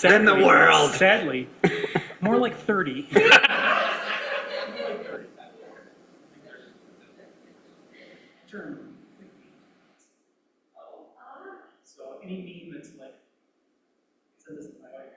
Than the world. Sadly, more like 30. So any meme that's like, send this to my wife.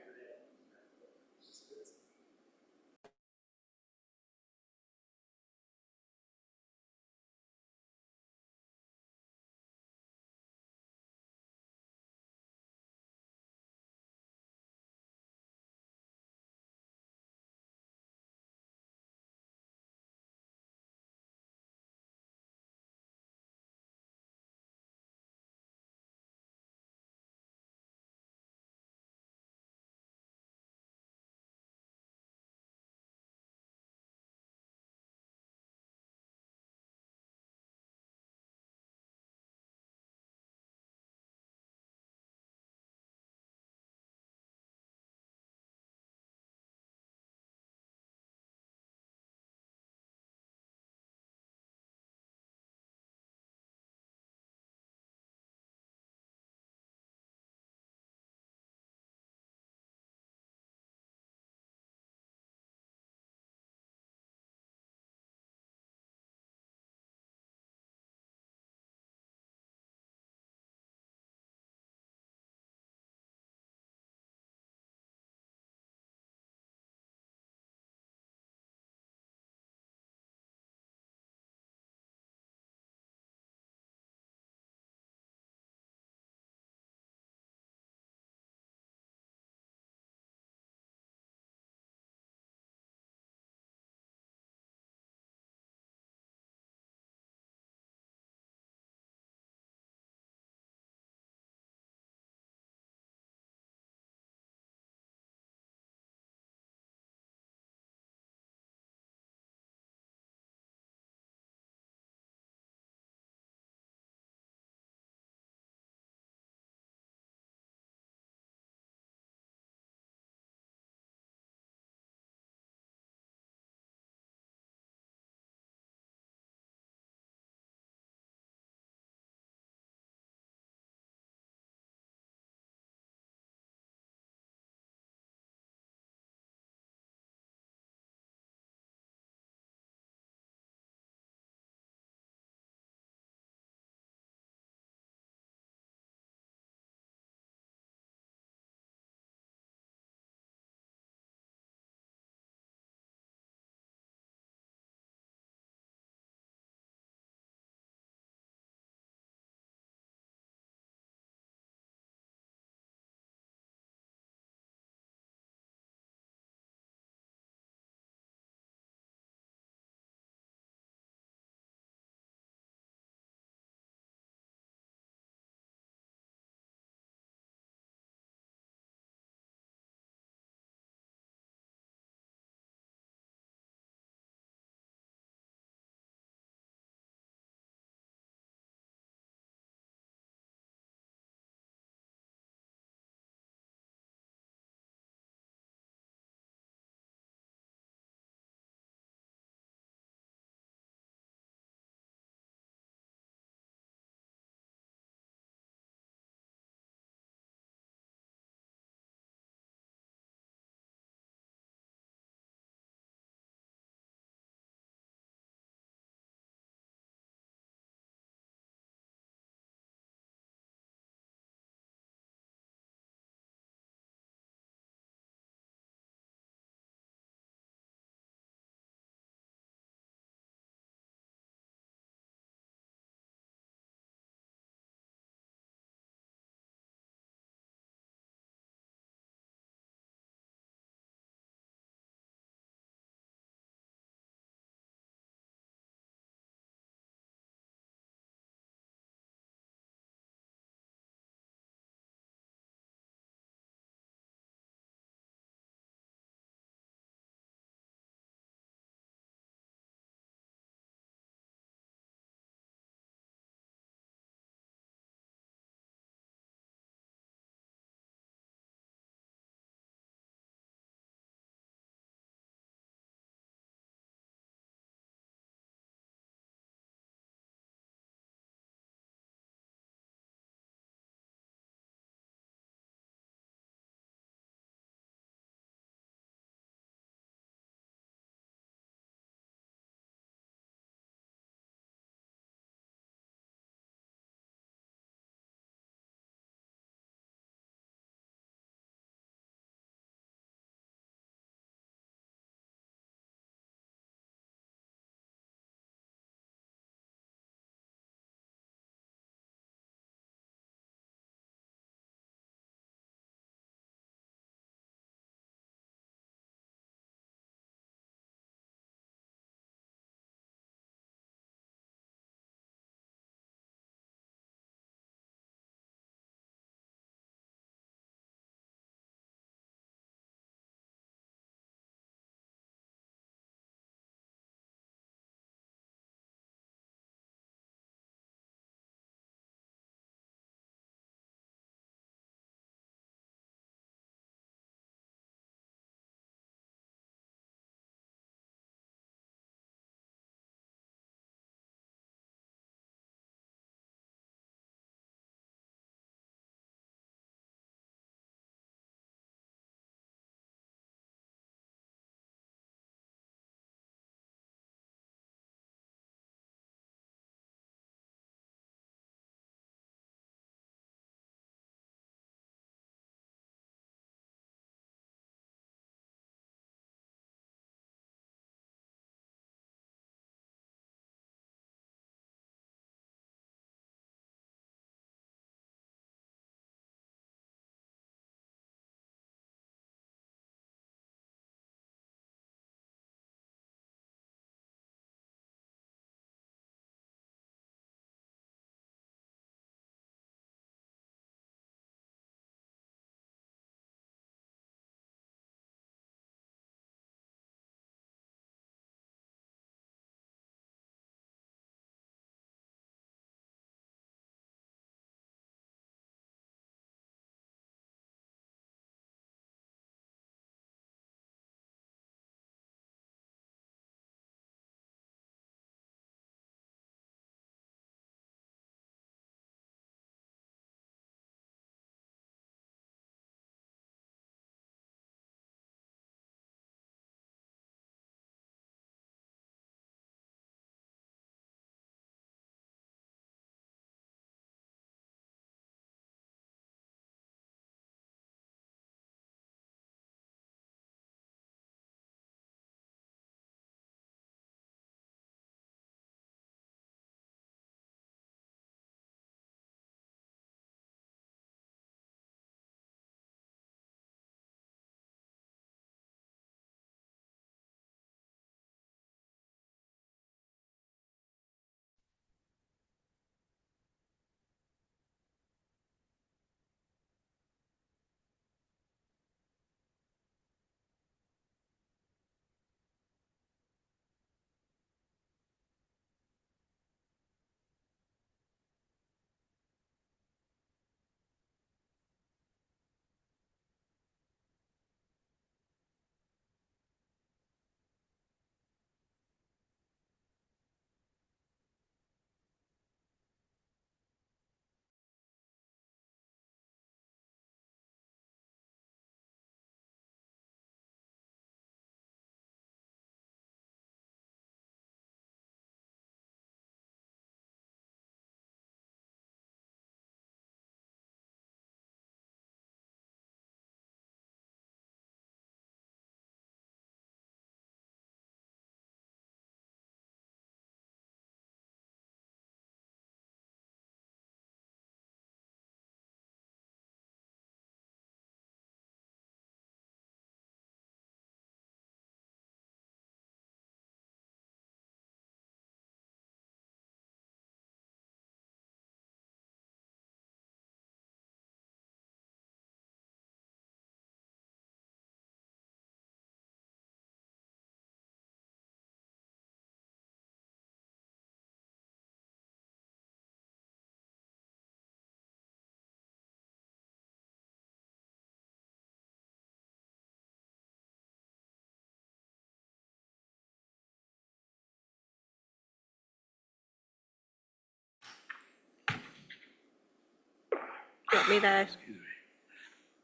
You want me to?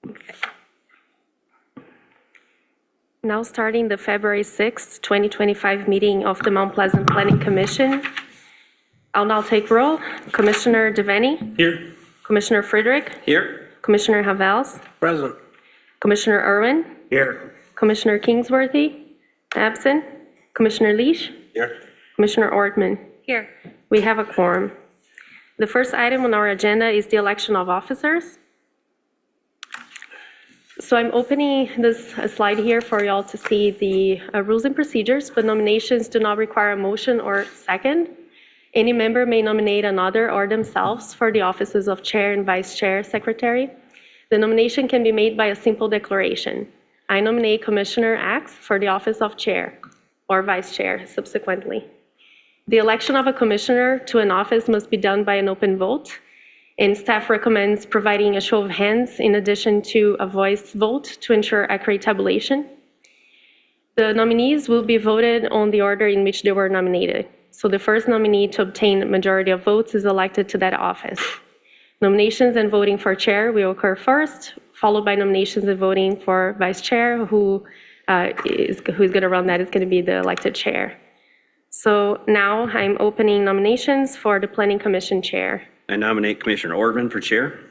Okay. Now starting the February 6th, 2025 meeting of the Mount Pleasant Planning Commission. I'll now take roll. Commissioner Devaney, Here. Commissioner Friedrich, Here. Commissioner Havels, Present. Commissioner Irwin, Here. Commissioner Kingsworthy, absent, Commissioner Leash, Here. Commissioner Ortman. Here. We have a quorum. The first item on our agenda is the election of officers. So I'm opening this slide here for y'all to see the rules and procedures, but nominations do not require a motion or second. Any member may nominate another or themselves for the offices of chair and vice chair secretary. The nomination can be made by a simple declaration. I nominate Commissioner X for the office of chair or vice chair subsequently. The election of a commissioner to an office must be done by an open vote, and staff recommends providing a show of hands in addition to a voice vote to ensure accurate tabulation. The nominees will be voted on the order in which they were nominated. So the first nominee to obtain a majority of votes is elected to that office. Nominations and voting for chair will occur first, followed by nominations and voting for vice chair, who's going to run that is going to be the elected chair. So now I'm opening nominations for the Planning Commission chair. I nominate Commissioner Ortman for chair.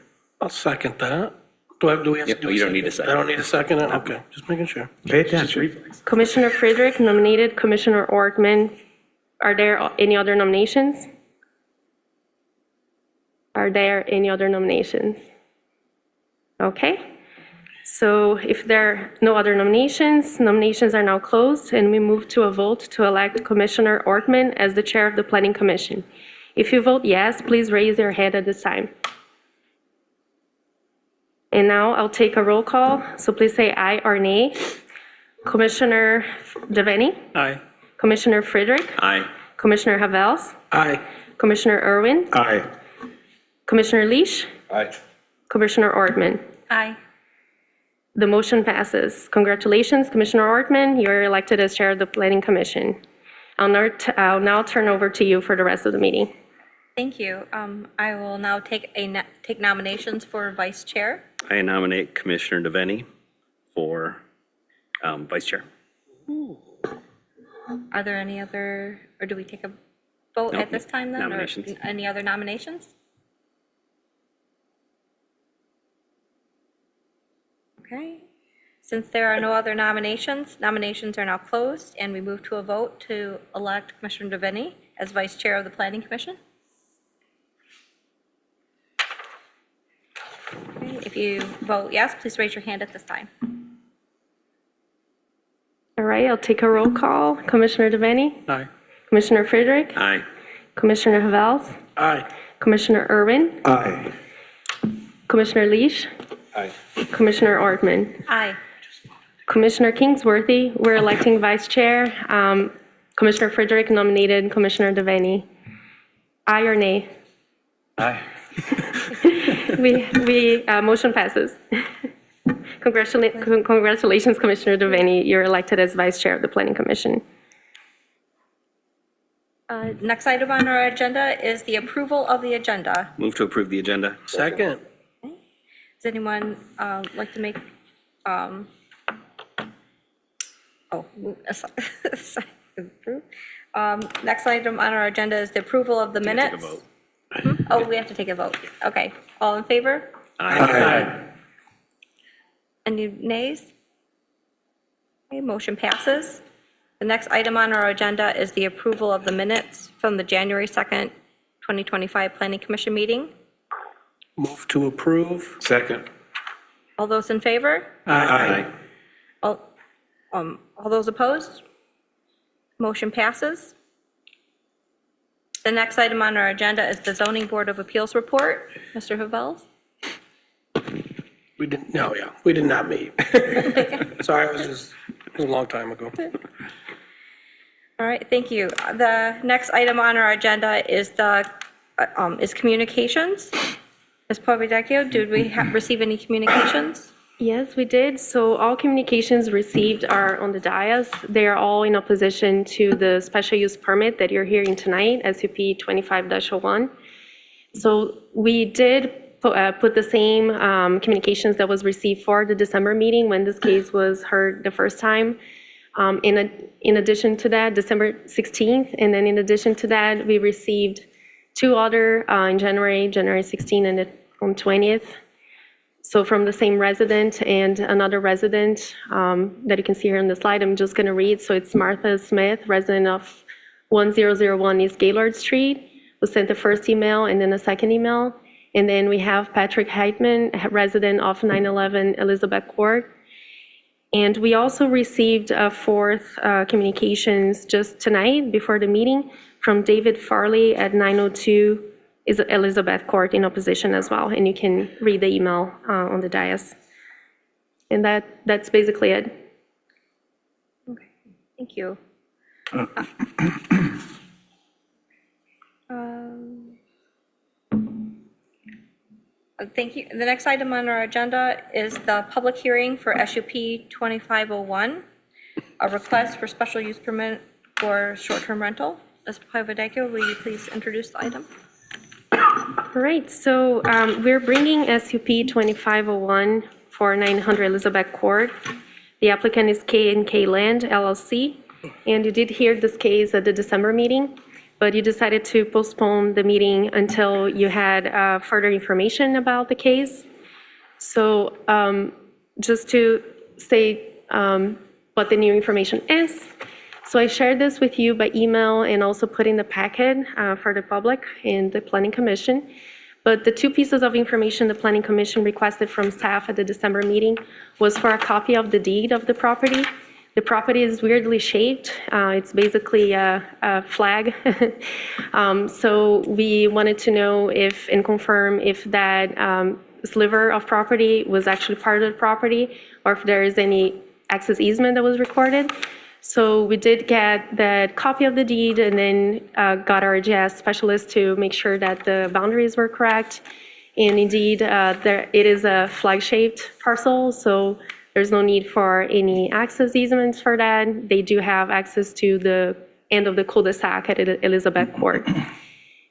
I'll second that. Do we have to do a you don't need a I second. don't need a second? Okay, just making sure. Pay attention. Commissioner Friedrich nominated Commissioner Ortman. Are there any other nominations? Are there any other nominations? Okay. So if there are no other nominations, nominations are now closed, and we move to a vote to elect Commissioner Ortman as the chair of the Planning Commission. If you vote yes, please raise your hand at this time. And now I'll take a roll call, so please say aye or nay. Commissioner Devaney, Aye. Commissioner Friedrich, Aye. Commissioner Havels, Aye. Commissioner Irwin, Aye. Commissioner Leash, Aye. Commissioner Ortman. Aye. The motion passes. Congratulations, Commissioner Ortman. You're elected as chair of the Planning Commission. I'll now turn over to you for the rest of the meeting. Thank you. I will now take nominations for vice chair. I nominate Commissioner Devaney for vice chair. Are there any other, or do we take a vote No, at this time then? Or nominations. any other nominations? Okay. Since there are no other nominations, nominations are now closed, and we move to a vote to elect Commissioner Devaney as vice chair of the Planning Commission. Okay, if you vote yes, please raise your hand at this time. All right, I'll take a roll call. Commissioner Devaney, Aye. Commissioner Friedrich, Aye. Commissioner Havels, Aye. Commissioner Irwin, Aye. Commissioner Leash, Aye. Commissioner Ortman. Aye. Commissioner Kingsworthy, we're electing vice chair. Commissioner Friedrich nominated Commissioner Devaney. Aye or nay? Aye. Motion passes. Congratulations, Commissioner Devaney. You're elected as vice chair of the Planning Commission. Next item on our agenda is the approval of the agenda. Move to approve the agenda. Second. Does anyone like to make, approve? Next item on our agenda is the approval of the Take a minutes. vote. Oh, we have to take a vote. Okay. All in favor? Aye. Any nays? Okay, motion passes. The next item on our agenda is the approval of the minutes from the January 2nd, 2025 Planning Commission meeting. Move to approve. Second. All those in favor? Aye. All those opposed? Motion passes. The next item on our agenda is the Zoning Board of Appeals report. Mr. Havels? We didn't, no, yeah, we did not meet. Sorry, it was a long time ago. All right, thank you. The next item on our agenda is is communications. Ms. Povedecchio, did we receive any communications? Yes, we did. So all communications received are on the dais. They are all in opposition to the special use permit that you're hearing tonight, SUP 25-01. So we did put the same communications that was received for the December meeting when this case was heard the first time. In addition to that, December 16th, and then in addition to that, we received two other in January 16th and on 20th. So from the same resident and another resident that you can see here on the slide, I'm just going to read. So it's Martha Smith, resident of 1001 East Gaylord Street, who sent the first email and then a second email. And then we have Patrick Heitman, resident of 911 Elizabeth Court. And we also received a fourth communications just tonight before the meeting from David Farley at 902 Elizabeth Court in opposition as well. And you can read the email on the dais. And that's basically it. Okay, thank you. Thank you. The next item on our agenda is the public hearing for SUP 2501, a request for special use permit for short-term rental. Ms. Pavadakis, will you please introduce the item? All right, so we're bringing SUP 2501 for 900 Elizabeth Court. The applicant is K&K Land LLC, and you did hear this case at the December meeting, but you decided to postpone the meeting until you had further information about the case. So just to say what the new information is, so I shared this with you by email and also put in the packet for the public and the Planning Commission. But the two pieces of information the Planning Commission requested from staff at the December meeting was for a copy of the deed of the property. The property is weirdly shaped. It's basically a flag. So we wanted to know if and confirm if that sliver of property was actually part of the property or if there is any access easement that was recorded. So we did get that copy of the deed and then got our GIS specialist to make sure that the boundaries were correct. And indeed, it is a flag-shaped parcel, so there's no need for any access easements for that. They do have access to the end of the cul-de-sac at Elizabeth Court.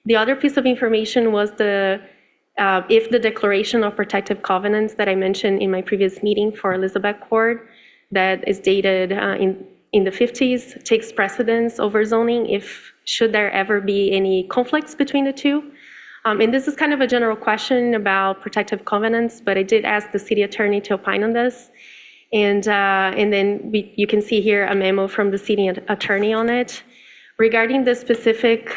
The other piece of information was if the declaration of protective covenants that I mentioned in my previous meeting for Elizabeth Court that is dated in the 50s takes precedence over zoning should there ever be any conflicts between the two. And this is kind of a general question about protective covenants, but I did ask the city attorney to opine on this. And then you can see here a memo from the city attorney on it. Regarding the specific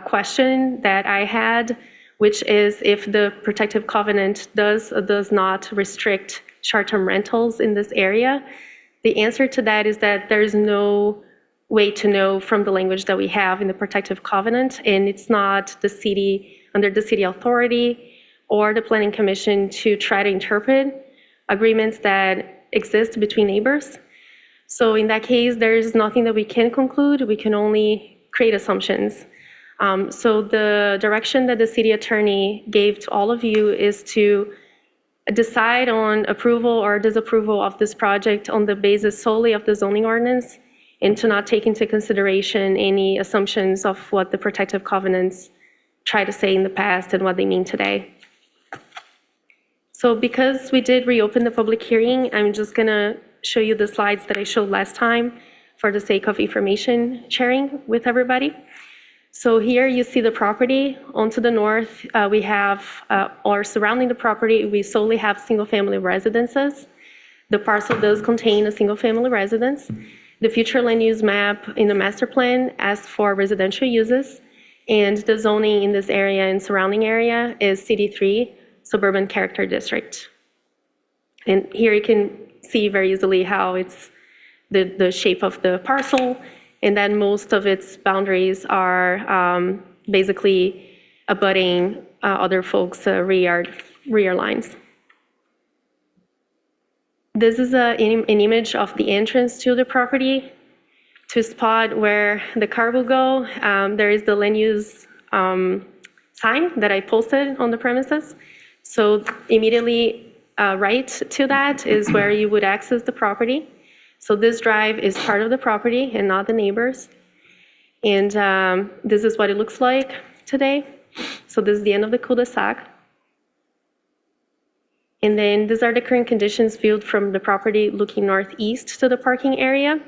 question that I had, which is if the protective covenant does or does not restrict short-term rentals in this area, the answer to that is that there's no way to know from the language that we have in the protective covenant, and it's not the city, under the city authority or the Planning Commission to try to interpret agreements that exist between neighbors. So in that case, there is nothing that we can conclude. We can only create assumptions. So the direction that the city attorney gave to all of you is to decide on approval or disapproval of this project on the basis solely of the zoning ordinance and to not take into consideration any assumptions of what the protective covenants try to say in the past and what they mean today. So because we did reopen the public hearing, I'm just going to show you the slides that I showed last time for the sake of information sharing with everybody. So here you see the property. On to the north, we have, or surrounding the property, we solely have single-family residences. The parcel does contain a single-family residence. The future land use map in the master plan asks for residential uses, and the zoning in this area and surrounding area is CD3, Suburban Character District. And here you can see very easily how it's the shape of the parcel, and then most of its boundaries are basically abutting other folks' rear lines. This is an image of the entrance to the property. To spot where the car will go, there is the land use sign that I posted on the premises. So immediately right to that is where you would access the property. So this drive is part of the property and not the neighbors. And this is what it looks like today. So this is the end of the cul-de-sac. And then these are the current conditions viewed from the property looking northeast to the parking area.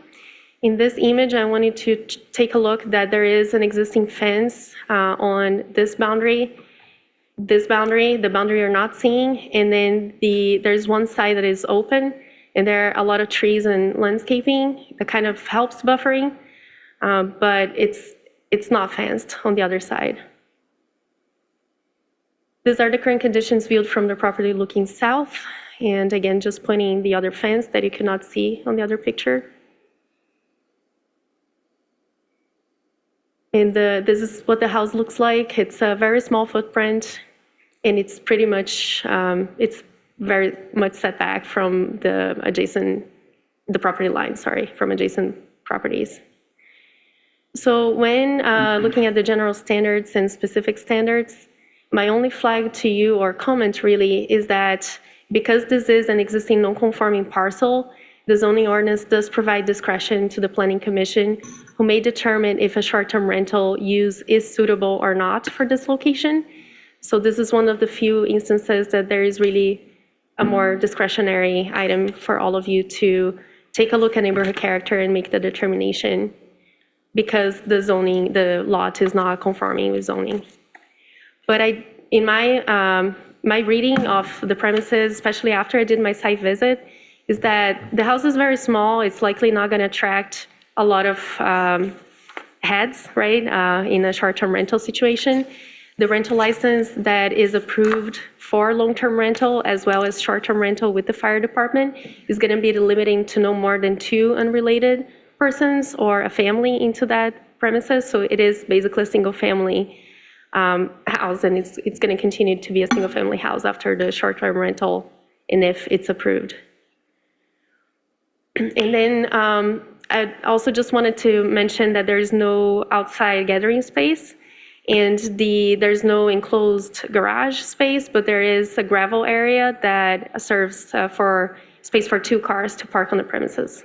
In this image, I wanted to take a look that there is an existing fence on this boundary, the boundary you're not seeing, and then there's one side that is open, and there are a lot of trees and landscaping that kind of helps buffering, but it's not fenced on the other side. These are the current conditions viewed from the property looking south, and again, just pointing the other fence that you cannot see on the other picture. And this is what the house looks like. It's a very small footprint, and it's pretty much, it's very much set back from the property line, from adjacent properties. So when looking at the general standards and specific standards, my only flag to you or comment really is that because this is an existing non-conforming parcel, the zoning ordinance does provide discretion to the Planning Commission, who may determine if a short-term rental use is suitable or not for this location. So this is one of the few instances that there is really a more discretionary item for all of you to take a look at neighborhood character and make the determination, because the lot is not conforming with zoning. But in my reading of the premises, especially after I did my site visit, is that the house is very small. It's likely not going to attract a lot of heads, right, in a short-term rental situation. The rental license that is approved for long-term rental as well as short-term rental with the fire department is going to be limiting to no more than 2 unrelated persons or a family into that premises. So it is basically a single-family house, and it's going to continue to be a single-family house after the short-term rental, and if it's approved. And then I also just wanted to mention that there's no outside gathering space, and there's no enclosed garage space, but there is a gravel area that serves for space for 2 cars to park on the premises.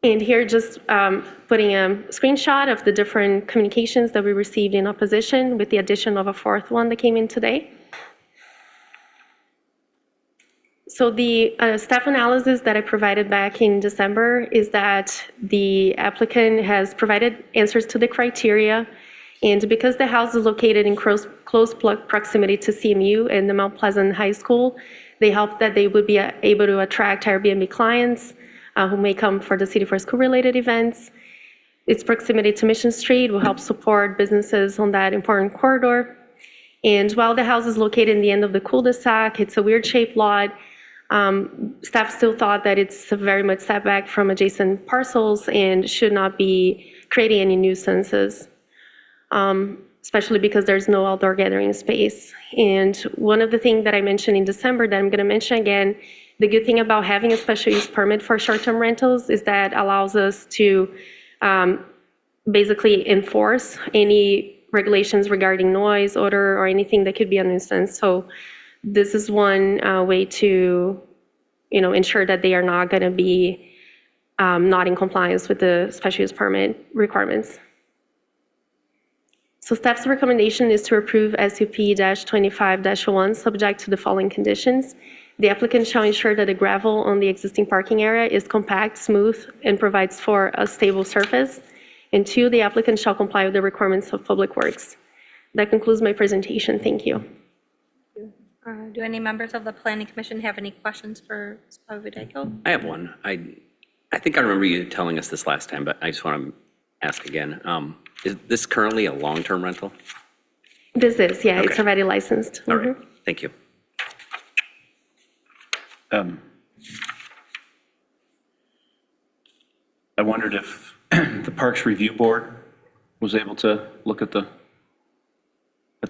And here just putting a screenshot of the different communications that we received in opposition, with the addition of a 4th one that came in today. So the staff analysis that I provided back in December is that the applicant has provided answers to the criteria, and because the house is located in close proximity to CMU and the Mount Pleasant High School, they hope that they would be able to attract Airbnb clients who may come for the City for School related events. Its proximity to Mission Street will help support businesses on that important corridor. And while the house is located in the end of the cul-de-sac, it's a weird shaped lot. Staff still thought that it's very much set back from adjacent parcels and should not be creating any nuisances, especially because there's no outdoor gathering space. And one of the things that I mentioned in December that I'm going to mention again, the good thing about having a special use permit for short-term rentals is that allows us to basically enforce any regulations regarding noise, odor, or anything that could be a nuisance. So this is one way to, ensure that they are not going to be not in compliance with the special use permit requirements. So staff's recommendation is to approve SUP-25-1 subject to the following conditions. The applicant shall ensure that the gravel on the existing parking area is compact, smooth, and provides for a stable surface. And 2, the applicant shall comply with the requirements of Public Works. That concludes my presentation. Thank you. Do any members of the Planning Commission have any questions for Ms. Papavidenko? I have one. I think I remember you telling us this last time, but I just want to ask again. Is this currently a long-term rental? This is, yeah, it's Okay. already licensed. All right, thank you. I wondered if the Parks Review Board was able to look at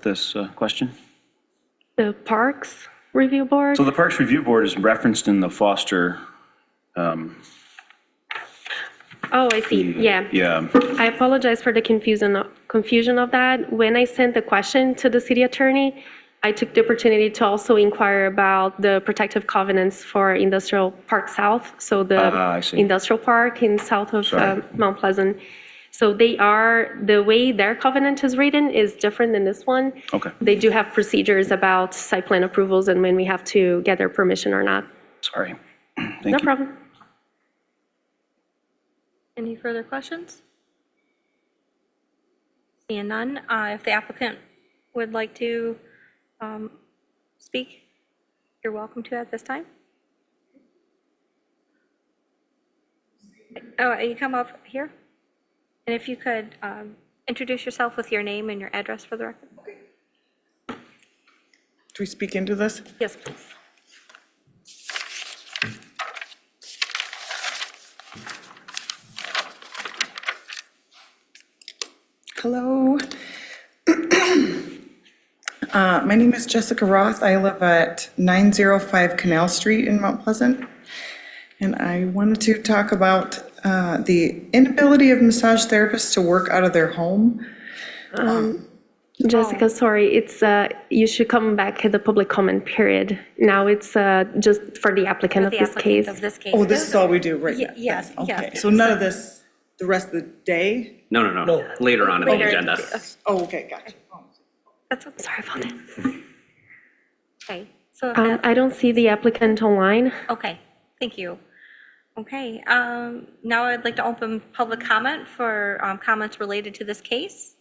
this question? The Parks Review Board? So the Parks Review Board is referenced in the Foster. Oh, I see, yeah. Yeah, I apologize for the confusion of that. When I sent the question to the city attorney, I took the opportunity to also inquire about the protective covenants for Industrial Park South, so the I see. industrial park in south of Sorry. Mount Pleasant. So the way their covenant is written is different than this one. Okay. They do have procedures about site plan approvals and when we have to get their permission or not. Sorry. Thank No you. problem. Any further questions? Seeing none, if the applicant would like to speak, you're welcome to at this time. Oh, you come up here? And if you could introduce yourself with your name and your address for the record? Do we speak into this? Yes, please. Hello. My name is Jessica Roth. I live at 905 Canal Street in Mount Pleasant. And I wanted to talk about the inability of massage therapists to work out of their home. Jessica, sorry, it's, you should come back at the public comment period. Now it's just for the applicant of The this applicant case. of this case. Oh, this is all we do right Ye- now? yes, yes. Okay, so none of this, the rest of the day? No, later on in the Later. agenda. Oh, okay, gotcha. That's okay. Sorry about that. Okay, so, if that- I don't see the applicant online. okay, thank you. Okay, now I'd like to open public comment for comments related to this case.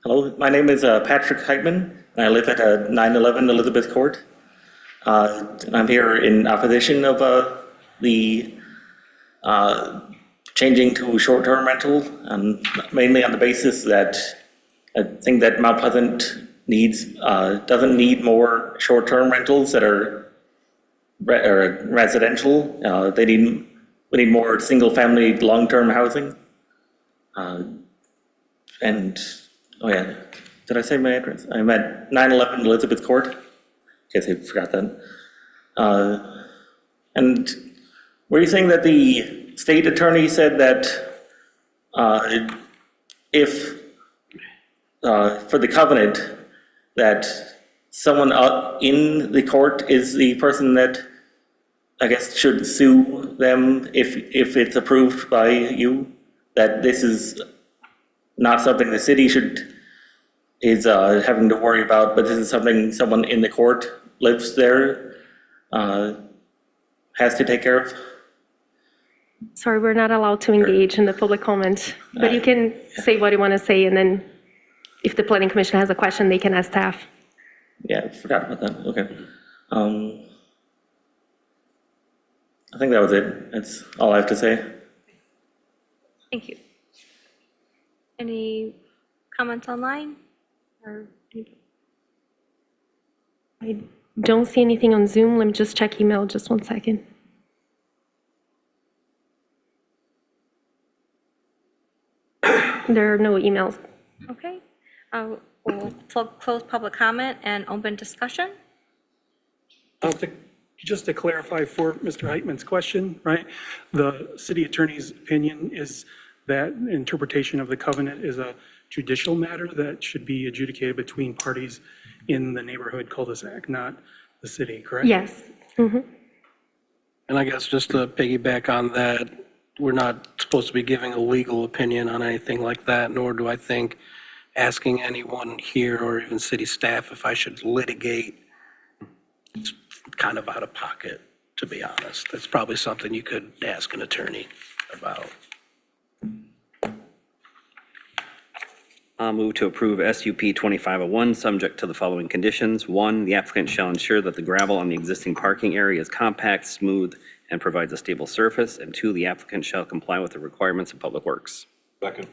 Hello, my name is Patrick Heitman, and I live at 911 Elizabeth Court. And I'm here in opposition of the changing to short-term rental, and mainly on the basis that I think that Mount Pleasant doesn't need more short-term rentals that are residential. We need more single-family, long-term housing. And, oh yeah, did I say my address? I'm at 911 Elizabeth Court, in case I forgot that. And were you saying that the state attorney said that if, for the covenant, that someone in the court is the person that, I guess, should sue them if it's approved by you? That this is not something the city is having to worry about, but this is something someone in the court lives there has to take care of? Sorry, we're not allowed to engage in the public comment, but you can say what you want to say, and then if the planning commission has a question, they can ask staff. Yeah, I forgot about that, okay. I think that was it. That's all I have to say. Thank you. Any comments online? Or any- I don't see anything on Zoom. Let me just check email, just one second. There are no emails. Okay, we'll close public comment and open discussion. Just to clarify for Mr. Heitman's question, right? The city attorney's opinion is that interpretation of the covenant is a judicial matter that should be adjudicated between parties in the neighborhood cul-de-sac, not the city, correct? Yes. And I guess just to piggyback on that, we're not supposed to be giving a legal opinion on anything like that, nor do I think asking anyone here or even city staff if I should litigate, it's kind of out of pocket, to be honest. That's probably something you could ask an attorney about. I'll move to approve SUP 2501, subject to the following conditions. 1, the applicant shall ensure that the gravel on the existing parking area is compact, smooth, and provides a stable surface. And 2, the applicant shall comply with the requirements of Public Works. Second.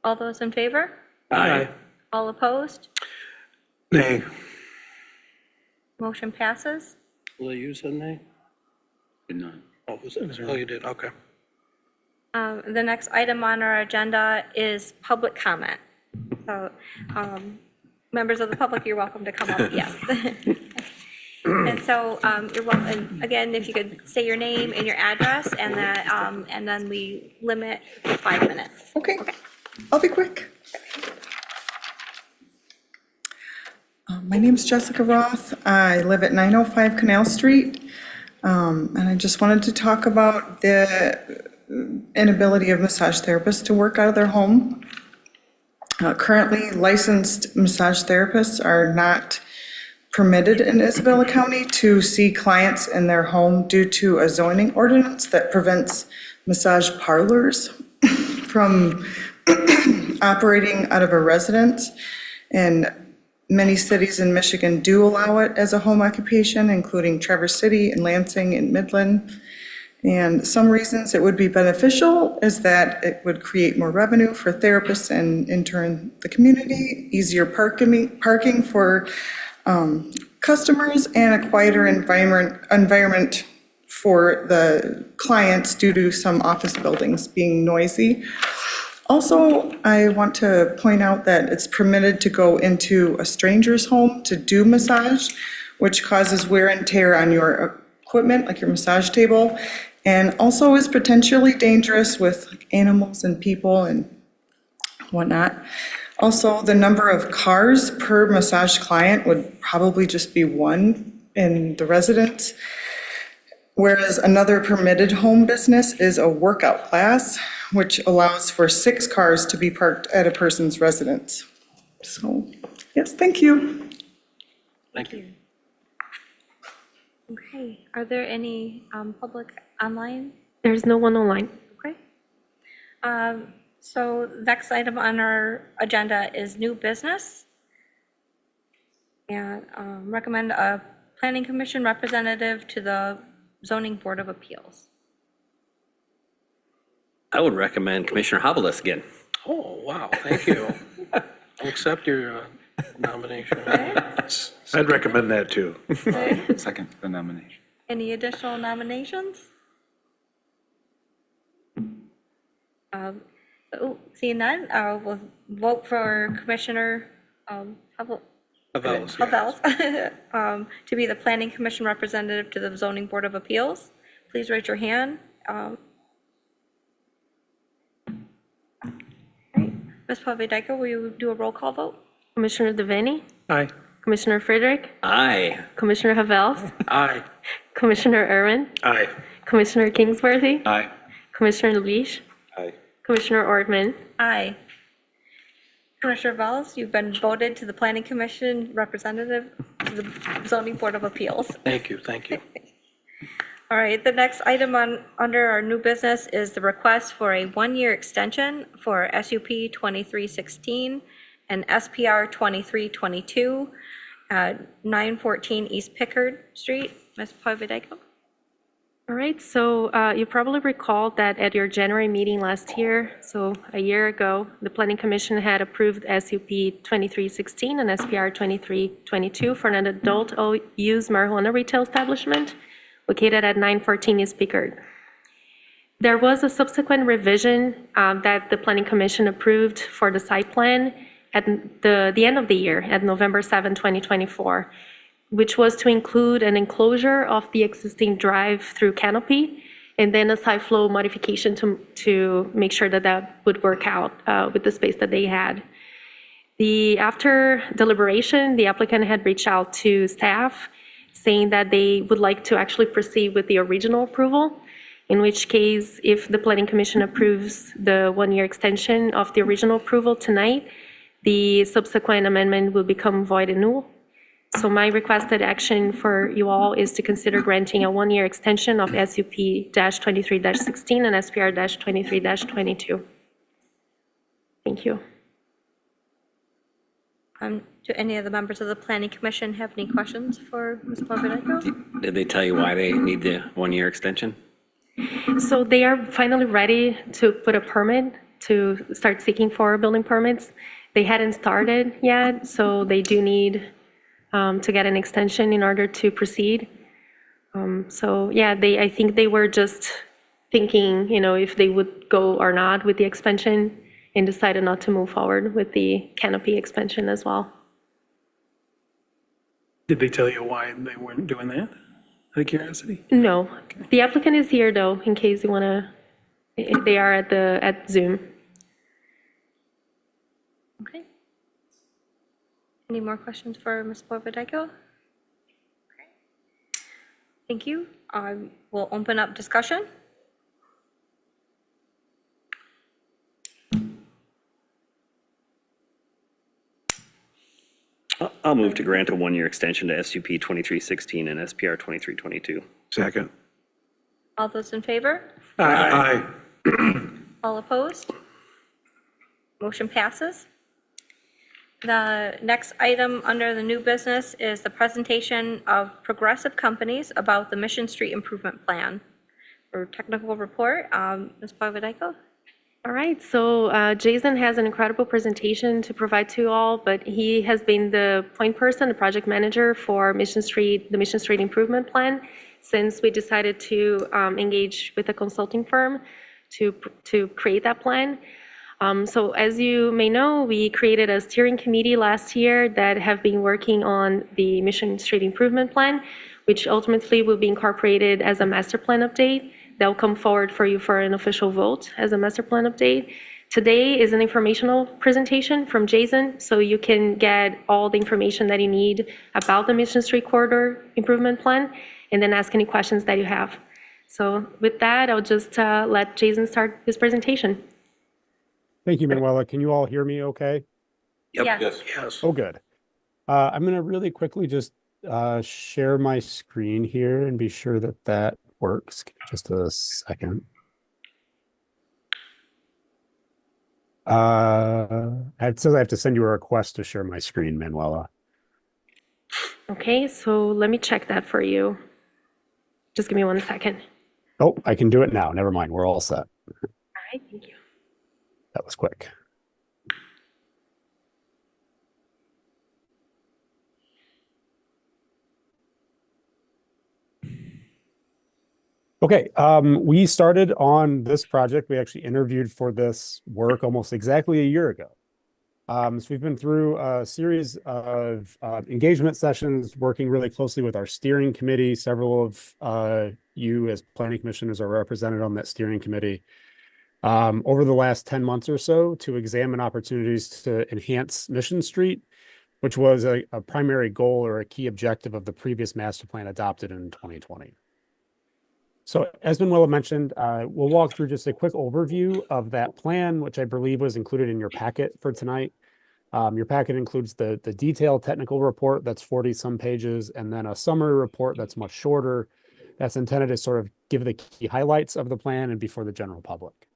All those in favor? Aye. All opposed? Nay. Motion passes. Will you say nay? Did not. Oh, you did, okay. The next item on our agenda is public comment. So, members of the public, you're welcome to come up, yes. And so, you're welcome, and again, if you could say your name and your address, and that, and then we limit to 5 minutes. Okay, I'll be quick. My name's Jessica Roth. I live at 905 Canal Street. And I just wanted to talk about the inability of massage therapists to work out of their home. Currently, licensed massage therapists are not permitted in Isabella County to see clients in their home due to a zoning ordinance that prevents massage parlors from operating out of a residence. And many cities in Michigan do allow it as a home occupation, including Traverse City and Lansing and Midland. And some reasons it would be beneficial is that it would create more revenue for therapists and in turn the community, easier parking for customers, and a quieter environment for the clients due to some office buildings being noisy. Also, I want to point out that it's permitted to go into a stranger's home to do massage, which causes wear and tear on your equipment, like your massage table, and also is potentially dangerous with animals and people and whatnot. Also, the number of cars per massage client would probably just be one in the residence, whereas another permitted home business is a workout class, which allows for 6 cars to be parked at a person's residence. So, yes, thank you. Thank you. Okay, are there any public online? There's no one online. Okay. So next item on our agenda is new business. And recommend a planning commission representative to the zoning board of appeals. I would recommend Commissioner Havalis again. Oh, wow, thank you. I'll accept your nomination. I'd recommend that too. Second the nomination. Any additional nominations? Seeing none, we'll vote for Commissioner Avalos, yeah. Havelis to be the planning commission representative to the zoning board of appeals. Please raise your hand. Ms. Pavidika, will you do a roll call vote? Commissioner Devaney, Aye. Commissioner Friedrich, Aye. Commissioner Havels, Aye. Commissioner Irwin, Aye. Commissioner Kingsworthy, Aye. Commissioner Leash, Aye. Commissioner Ortman. Aye. Commissioner Havelis, you've been voted to the planning commission representative to the zoning board of appeals. Thank you, thank you. All right, the next item under our new business is the request for a one-year extension for SUP 2316 and SPR 2322 at 914 East Pickard Street. Ms. Pavidika? All right, so you probably recall that at your January meeting last year, so a year ago, the Planning Commission had approved SUP 2316 and SPR 2322 for an adult use marijuana retail establishment located at 914 East Pickard. There was a subsequent revision that the Planning Commission approved for the site plan at the end of the year, at November 7, 2024, which was to include an enclosure of the existing drive-through canopy, and then a side flow modification to make sure that that would work out with the space that they had. After deliberation, the applicant had reached out to staff saying that they would like to actually proceed with the original approval, in which case, if the Planning Commission approves the one-year extension of the original approval tonight, the subsequent amendment will become void and null. So my requested action for you all is to consider granting a one-year extension of SUP-23-16 and SPR-23-22. Thank you. Do any of the members of the planning commission have any questions for Ms. Pavidika? Did they tell you why they need the one-year extension? So they are finally ready to put a permit to start seeking for building permits. They hadn't started yet, so they do need to get an extension in order to proceed. So yeah, I think they were just thinking, if they would go or not with the expansion, and decided not to move forward with the canopy expansion as well. Did they tell you why they weren't doing that? Out of curiosity? No, the applicant is here though, in case you want to, they are at Zoom. Okay. Any more questions for Ms. Porvadeko? Okay. Thank you. We'll open up discussion. I'll move to grant a one-year extension to SUP 2316 and SPR 2322. Second. All those in favor? Aye. All opposed? Motion passes. The next item under the new business is the presentation of progressive companies about the Mission Street Improvement Plan. For technical report, Ms. Parvadiko? All right, so Jason has an incredible presentation to provide to you all, but he has been the point person, the project manager for Mission Street, the Mission Street Improvement Plan, since we decided to engage with a consulting firm to create that plan. So as you may know, we created a steering committee last year that have been working on the Mission Street Improvement Plan, which ultimately will be incorporated as a master plan update. They'll come forward for you for an official vote as a master plan update. Today is an informational presentation from Jason, so you can get all the information that you need about the Mission Street Corridor Improvement Plan, and then ask any questions that you have. So with that, I'll just let Jason start his presentation. Thank you, Manuela. Can you all hear me okay? Yes. Yes. Oh, good. I'm going to really quickly just share my screen here and be sure that that works. Give me just a second. It says I have to send you a request to share my screen, Manuela. Okay, so let me check that for you. Just give me 1 second. Oh, I can do it now. Never mind. We're all set. All right, thank you. That was quick. Okay, we started on this project. We actually interviewed for this work almost exactly a year ago. So we've been through a series of engagement sessions, working really closely with our steering committee. Several of you as planning commissioners are represented on that steering committee over the last 10 months or so to examine opportunities to enhance Mission Street, which was a primary goal or a key objective of the previous master plan adopted in 2020. So as Manuela mentioned, we'll walk through just a quick overview of that plan, which I believe was included in your packet for tonight. Your packet includes the detailed technical report that's 40-some pages, and then a summary report that's much shorter, that's intended to sort of give the key highlights of the plan and before the general public.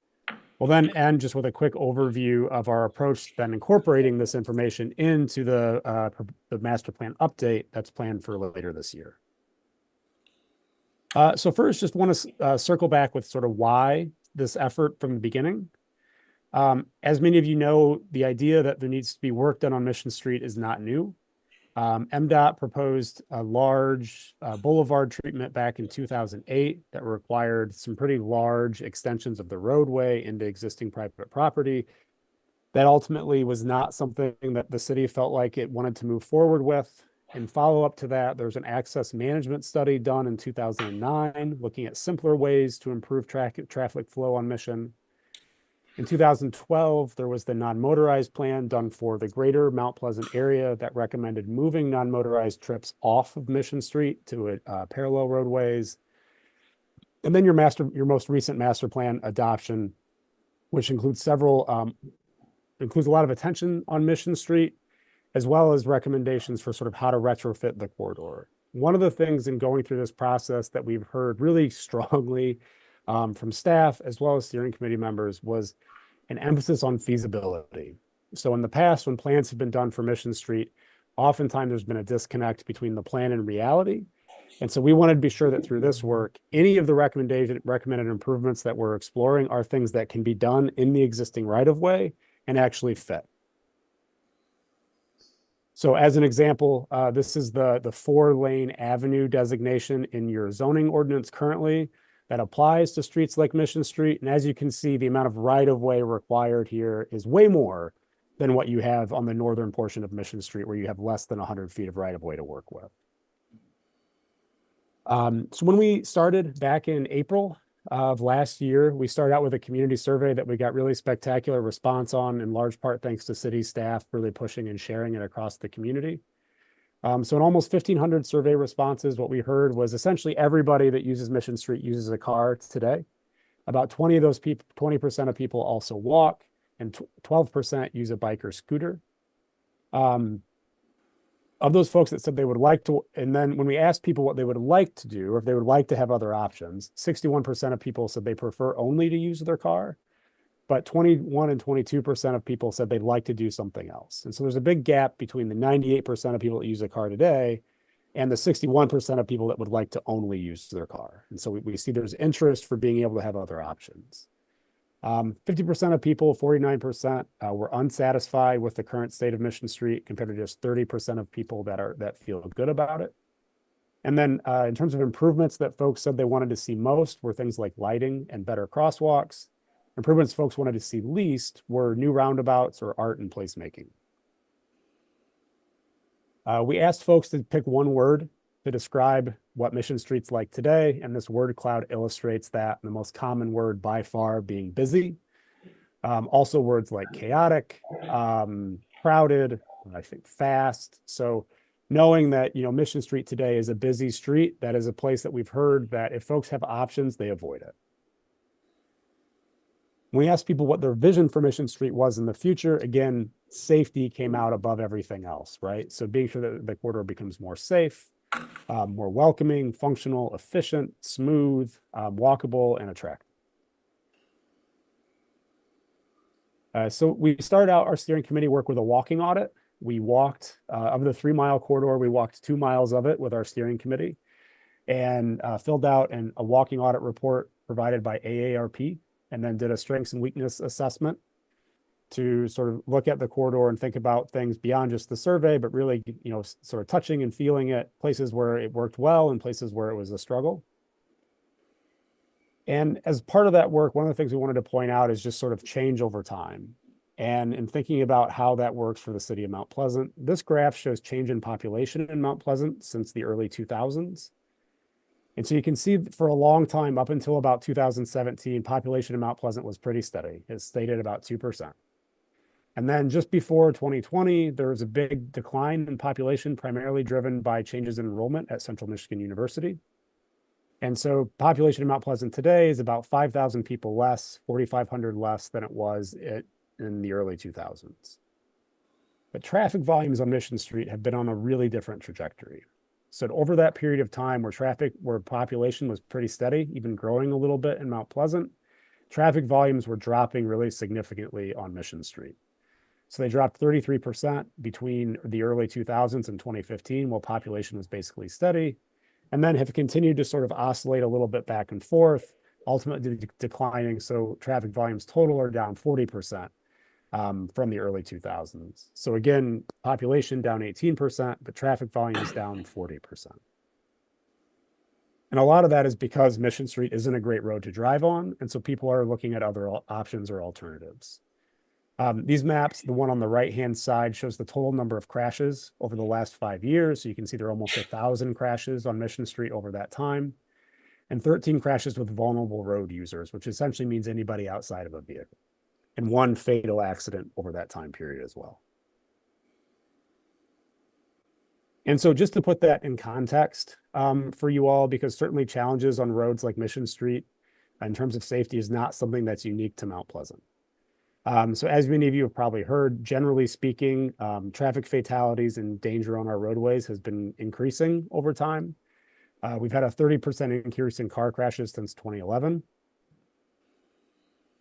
We'll then end just with a quick overview of our approach, then incorporating this information into the master plan update that's planned for later this year. So first, just want to circle back with sort of why this effort from the beginning. As many of you know, the idea that there needs to be work done on Mission Street is not new. MDOT proposed a large boulevard treatment back in 2008 that required some pretty large extensions of the roadway into existing private property. That ultimately was not something that the city felt like it wanted to move forward with. In follow-up to that, there was an access management study done in 2009, looking at simpler ways to improve traffic flow on Mission. In 2012, there was the non-motorized plan done for the greater Mount Pleasant area that recommended moving non-motorized trips off of Mission Street to parallel roadways. And then your most recent master plan adoption, which includes includes a lot of attention on Mission Street, as well as recommendations for sort of how to retrofit the corridor. One of the things in going through this process that we've heard really strongly from staff as well as steering committee members was an emphasis on feasibility. So in the past, when plans have been done for Mission Street, oftentimes there's been a disconnect between the plan and reality. And so we wanted to be sure that through this work, any of the recommended improvements that we're exploring are things that can be done in the existing right-of-way and actually fit. So as an example, this is the 4-lane avenue designation in your zoning ordinance currently that applies to streets like Mission Street. And as you can see, the amount of right-of-way required here is way more than what you have on the northern portion of Mission Street, where you have less than 100 feet of right-of-way to work with. So when we started back in April, of last year, we started out with a community survey that we got really spectacular response on, in large part thanks to city staff really pushing and sharing it across the community. So in almost 1,500 survey responses, what we heard was essentially everybody that uses Mission Street uses a car today. About 20 of those people, 20% of people also walk, and 12% use a bike or scooter. Of those folks that said they would like to, and then when we asked people what they would like to do, or if they would like to have other options, 61% of people said they prefer only to use their car, but 21 and 22% of people said they'd like to do something else. And so there's a big gap between the 98% of people that use a car today and the 61% of people that would like to only use their car. And so we see there's interest for being able to have other options. 50% of people, 49%, were unsatisfied with the current state of Mission Street, compared to just 30% of people that feel good about it. And then in terms of improvements that folks said they wanted to see most were things like lighting and better crosswalks. Improvements folks wanted to see least were new roundabouts or art and placemaking. We asked folks to pick one word to describe what Mission Street's like today, and this word cloud illustrates that, the most common word by far being busy. Also words like chaotic, crowded, I think fast. So knowing that, Mission Street today is a busy street, that is a place that we've heard that if folks have options, they avoid it. When we asked people what their vision for Mission Street was in the future, again, safety came out above everything else, right? So being sure that the corridor becomes more safe, more welcoming, functional, efficient, smooth, walkable, and attractive. So we started out our steering committee work with a walking audit. We walked, of the 3-mile corridor, we walked 2 miles of it with our steering committee, and filled out a walking audit report provided by AARP, and then did a strengths and weakness assessment to sort of look at the corridor and think about things beyond just the survey, but really, sort of touching and feeling it, places where it worked well and places where it was a struggle. And as part of that work, one of the things we wanted to point out is just sort of change over time. And in thinking about how that works for the city of Mount Pleasant, this graph shows change in population in Mount Pleasant since the early 2000s. And so you can see for a long time, up until about 2017, population in Mount Pleasant was pretty steady. It stayed at about 2%. And then just before 2020, there was a big decline in population, primarily driven by changes in enrollment at Central Michigan University. And so population in Mount Pleasant today is about 5,000 people less, 4,500 less than it was in the early 2000s. But traffic volumes on Mission Street have been on a really different trajectory. So over that period of time where population was pretty steady, even growing a little bit in Mount Pleasant, traffic volumes were dropping really significantly on Mission Street. So they dropped 33% between the early 2000s and 2015, while population was basically steady, and then have continued to sort of oscillate a little bit back and forth, ultimately declining. So traffic volumes total are down 40%. From the early 2000s. So again, population down 18%, but traffic volumes down 40%. And a lot of that is because Mission Street isn't a great road to drive on, and so people are looking at other options or alternatives. These maps, the one on the right-hand side shows the total number of crashes over the last 5 years. So you can see there are almost 1,000 crashes on Mission Street over that time, and 13 crashes with vulnerable road users, which essentially means anybody outside of a vehicle, and 1 fatal accident over that time period as well. And so just to put that in context for you all, because certainly challenges on roads like Mission Street in terms of safety is not something that's unique to Mount Pleasant. So as many of you have probably heard, generally speaking, traffic fatalities and danger on our roadways has been increasing over time. We've had a 30% increase in car crashes since 2011.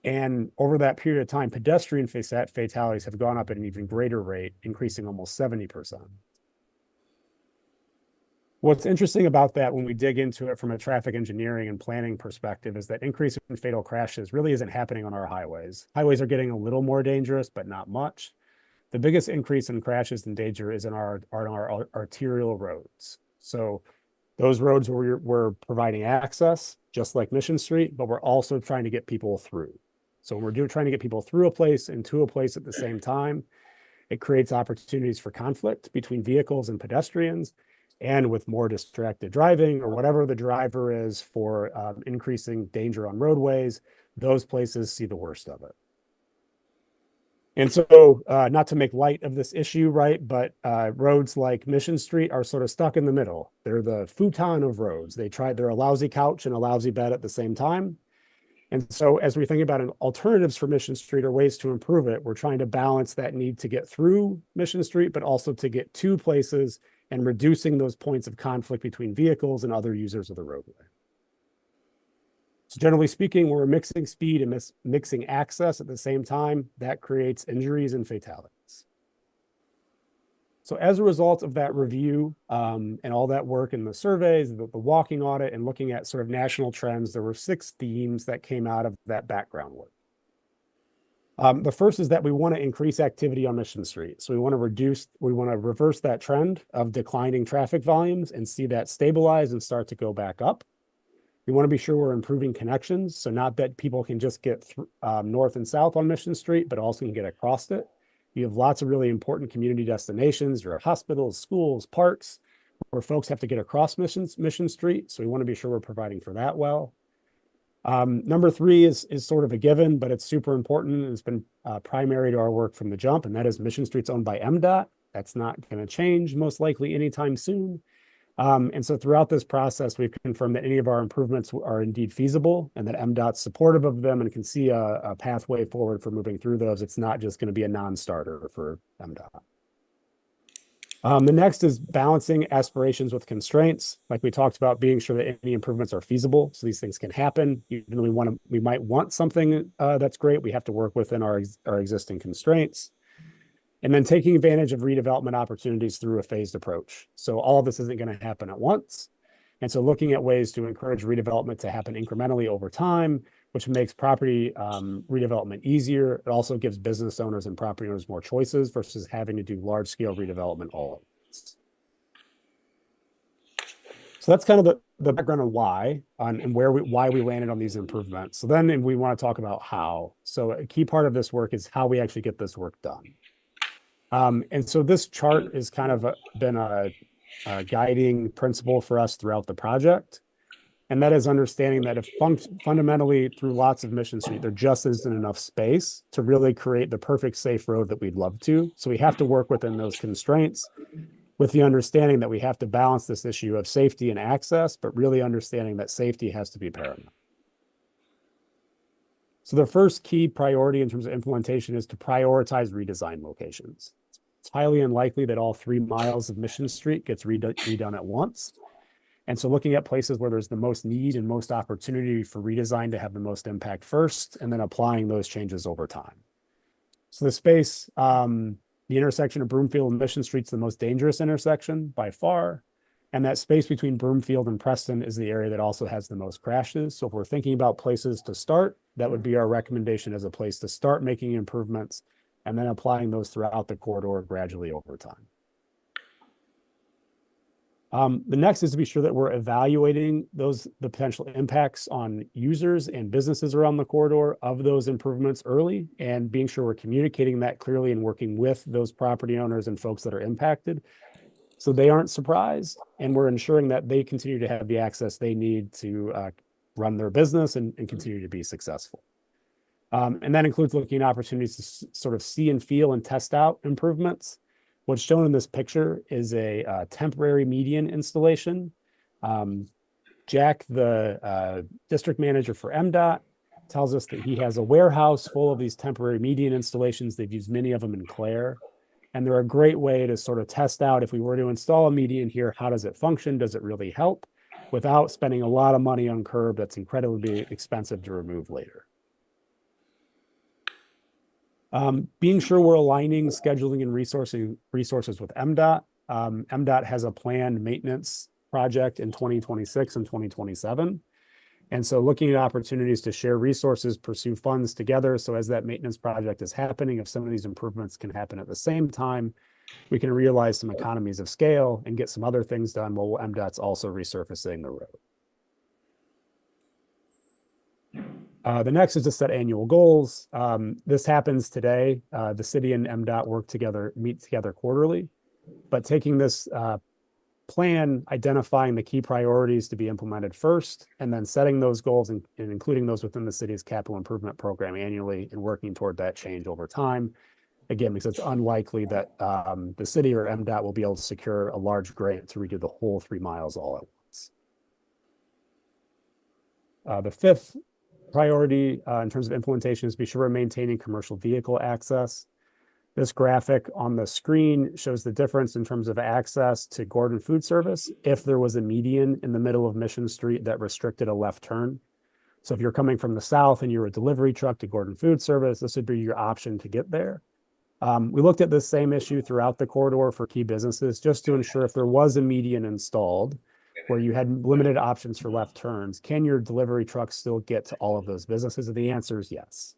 And over that period of time, pedestrian fatalities have gone up at an even greater rate, increasing almost 70%. What's interesting about that when we dig into it from a traffic engineering and planning perspective is that increase in fatal crashes really isn't happening on our highways. Highways are getting a little more dangerous, but not much. The biggest increase in crashes and danger is in our arterial roads. So those roads where we're providing access, just like Mission Street, but we're also trying to get people through. So when we're trying to get people through a place and to a place at the same time, it creates opportunities for conflict between vehicles and pedestrians. and with more distracted driving or whatever the driver is for increasing danger on roadways, those places see the worst of it. And so, not to make light of this issue, right, but roads like Mission Street are sort of stuck in the middle. They're the futon of roads. They're a lousy couch and a lousy bed at the same time. And so as we think about alternatives for Mission Street or ways to improve it, we're trying to balance that need to get through Mission Street, but also to get to places and reducing those points of conflict between vehicles and other users of the roadway. So generally speaking, we're mixing speed and mixing access at the same time. That creates injuries and fatalities. So as a result of that review and all that work in the surveys, the walking audit, and looking at sort of national trends, there were 6 themes that came out of that background work. The first is that we want to increase activity on Mission Street. So we want to reverse that trend of declining traffic volumes and see that stabilize and start to go back up. We want to be sure we're improving connections. So not that people can just get north and south on Mission Street, but also can get across it. You have lots of really important community destinations. There are hospitals, schools, parks, where folks have to get across Mission Street. So we want to be sure we're providing for that well. Number 3 is sort of a given, but it's super important. It's been primary to our work from the jump, and that is Mission Street's owned by MDOT. That's not going to change most likely anytime soon. And so throughout this process, we've confirmed that any of our improvements are indeed feasible and that MDOT's supportive of them and can see a pathway forward for moving through those. It's not just going to be a non-starter for MDOT. The next is balancing aspirations with constraints. Like we talked about, being sure that any improvements are feasible so these things can happen. Even though we might want something that's great, we have to work within our existing constraints. And then taking advantage of redevelopment opportunities through a phased approach. So all of this isn't going to happen at once. And so looking at ways to encourage redevelopment to happen incrementally over time, which makes property redevelopment easier. It also gives business owners and property owners more choices versus having to do large scale redevelopment all at once. So that's kind of the background on why and why we landed on these improvements. So then we want to talk about how. So a key part of this work is how we actually get this work done. And so this chart is kind of been a guiding principle for us throughout the project. And that is understanding that if fundamentally through lots of Mission Street, there just isn't enough space to really create the perfect safe road that we'd love to. So we have to work within those constraints with the understanding that we have to balance this issue of safety and access, but really understanding that safety has to be paramount. So the first key priority in terms of implementation is to prioritize redesign locations. It's highly unlikely that all 3 miles of Mission Street gets redone at once. And so looking at places where there's the most need and most opportunity for redesign to have the most impact first, and then applying those changes over time. So the space, the intersection of Broomfield and Mission Street's the most dangerous intersection by far. And that space between Broomfield and Preston is the area that also has the most crashes. So if we're thinking about places to start, that would be our recommendation as a place to start making improvements and then applying those throughout the corridor gradually over time. The next is to be sure that we're evaluating the potential impacts on users and businesses around the corridor of those improvements early, and being sure we're communicating that clearly and working with those property owners and folks that are impacted so they aren't surprised, and we're ensuring that they continue to have the access they need to run their business and continue to be successful. And that includes looking at opportunities to sort of see and feel and test out improvements. What's shown in this picture is a temporary median installation. Jack, the district manager for MDOT, tells us that he has a warehouse full of these temporary median installations. They've used many of them in Clare. And they're a great way to sort of test out, if we were to install a median here, how does it function? Does it really help? Without spending a lot of money on curb that's incredibly expensive to remove later. Being sure we're aligning scheduling and resources with MDOT. MDOT has a planned maintenance project in 2026 and 2027. And so looking at opportunities to share resources, pursue funds together. So as that maintenance project is happening, if some of these improvements can happen at the same time, we can realize some economies of scale and get some other things done while MDOT's also resurfacing the road. The next is to set annual goals. This happens today. The city and MDOT meet together quarterly, but taking this plan identifying the key priorities to be implemented first, and then setting those goals and including those within the city's capital improvement program annually and working toward that change over time. Again, because it's unlikely that the city or MDOT will be able to secure a large grant to redo the whole 3 miles all at once. The fifth priority in terms of implementation is be sure we're maintaining commercial vehicle access. This graphic on the screen shows the difference in terms of access to Gordon Food Service if there was a median in the middle of Mission Street that restricted a left turn. So if you're coming from the south and you're a delivery truck to Gordon Food Service, this would be your option to get there. We looked at this same issue throughout the corridor for key businesses just to ensure if there was a median installed where you had limited options for left turns, can your delivery truck still get to all of those businesses? And the answer is yes.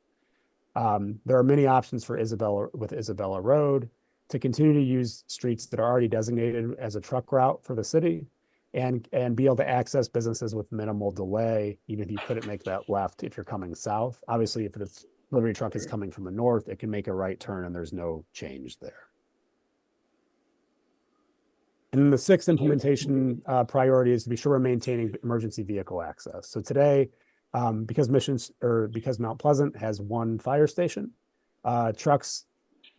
There are many options for Isabella Road to continue to use streets that are already designated as a truck route for the city and be able to access businesses with minimal delay, even if you couldn't make that left if you're coming south. Obviously, if the delivery truck is coming from the north, it can make a right turn and there's no change there. And then the sixth implementation priority is to be sure we're maintaining emergency vehicle access. So today, because Mount Pleasant has one fire station, trucks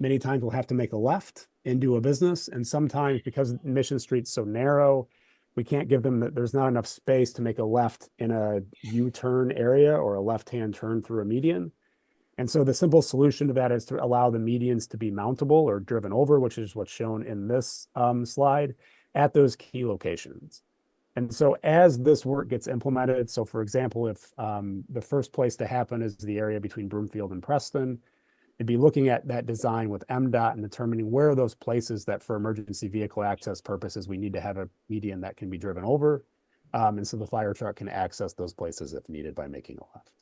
many times will have to make a left into a business. And sometimes because Mission Street's so narrow, we can't give them there's not enough space to make a left in a U-turn area or a left-hand turn through a median. And so the simple solution to that is to allow the medians to be mountable or driven over, which is what's shown in this slide, at those key locations. And so as this work gets implemented, so for example, if the first place to happen is the area between Broomfield and Preston, it'd be looking at that design with MDOT and determining where are those places that for emergency vehicle access purposes, we need to have a median that can be driven over. And so the fire truck can access those places if needed by making a left.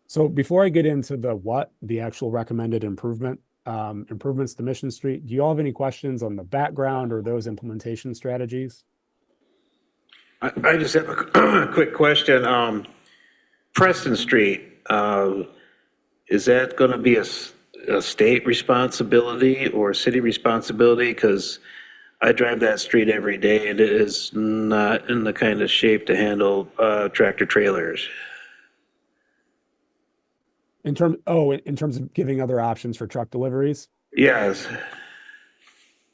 So before I get into the actual recommended improvements to Mission Street, do you all have any questions on the background or those implementation strategies? I just have a quick question. Preston Street, is that going to be a state responsibility or a city responsibility? Because I drive that street every day and it is not in the kind of shape to handle tractor trailers. In terms of giving other options for truck deliveries? Yes.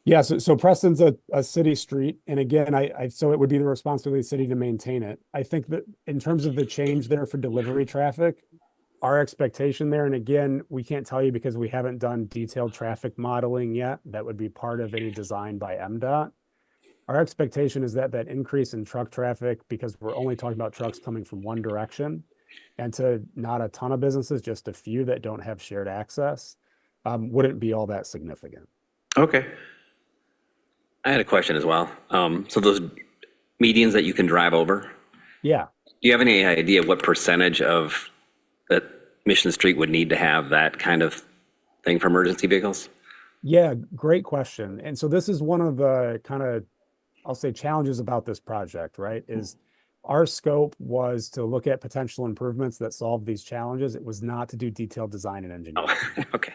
Yeah, so Preston's a city street, and again, so it would be the responsibility of the city to maintain it. I think that in terms of the change there for delivery traffic, our expectation there, and again, we can't tell you because we haven't done detailed traffic modeling yet. That would be part of any design by MDOT. Our expectation is that increase in truck traffic, because we're only talking about trucks coming from one direction, and to not a ton of businesses, just a few that don't have shared access, wouldn't be all that significant. Okay. I had a question as well. So those medians that you can drive over, Yeah. do you have any idea what percentage of that Mission Street would need to have that kind of thing for emergency vehicles? Yeah, great question. And so this is one of the kind of, I'll say, challenges about this project, right? Is our scope was to look at potential improvements that solve these challenges. It was not to do detailed design and engineering. Oh, okay.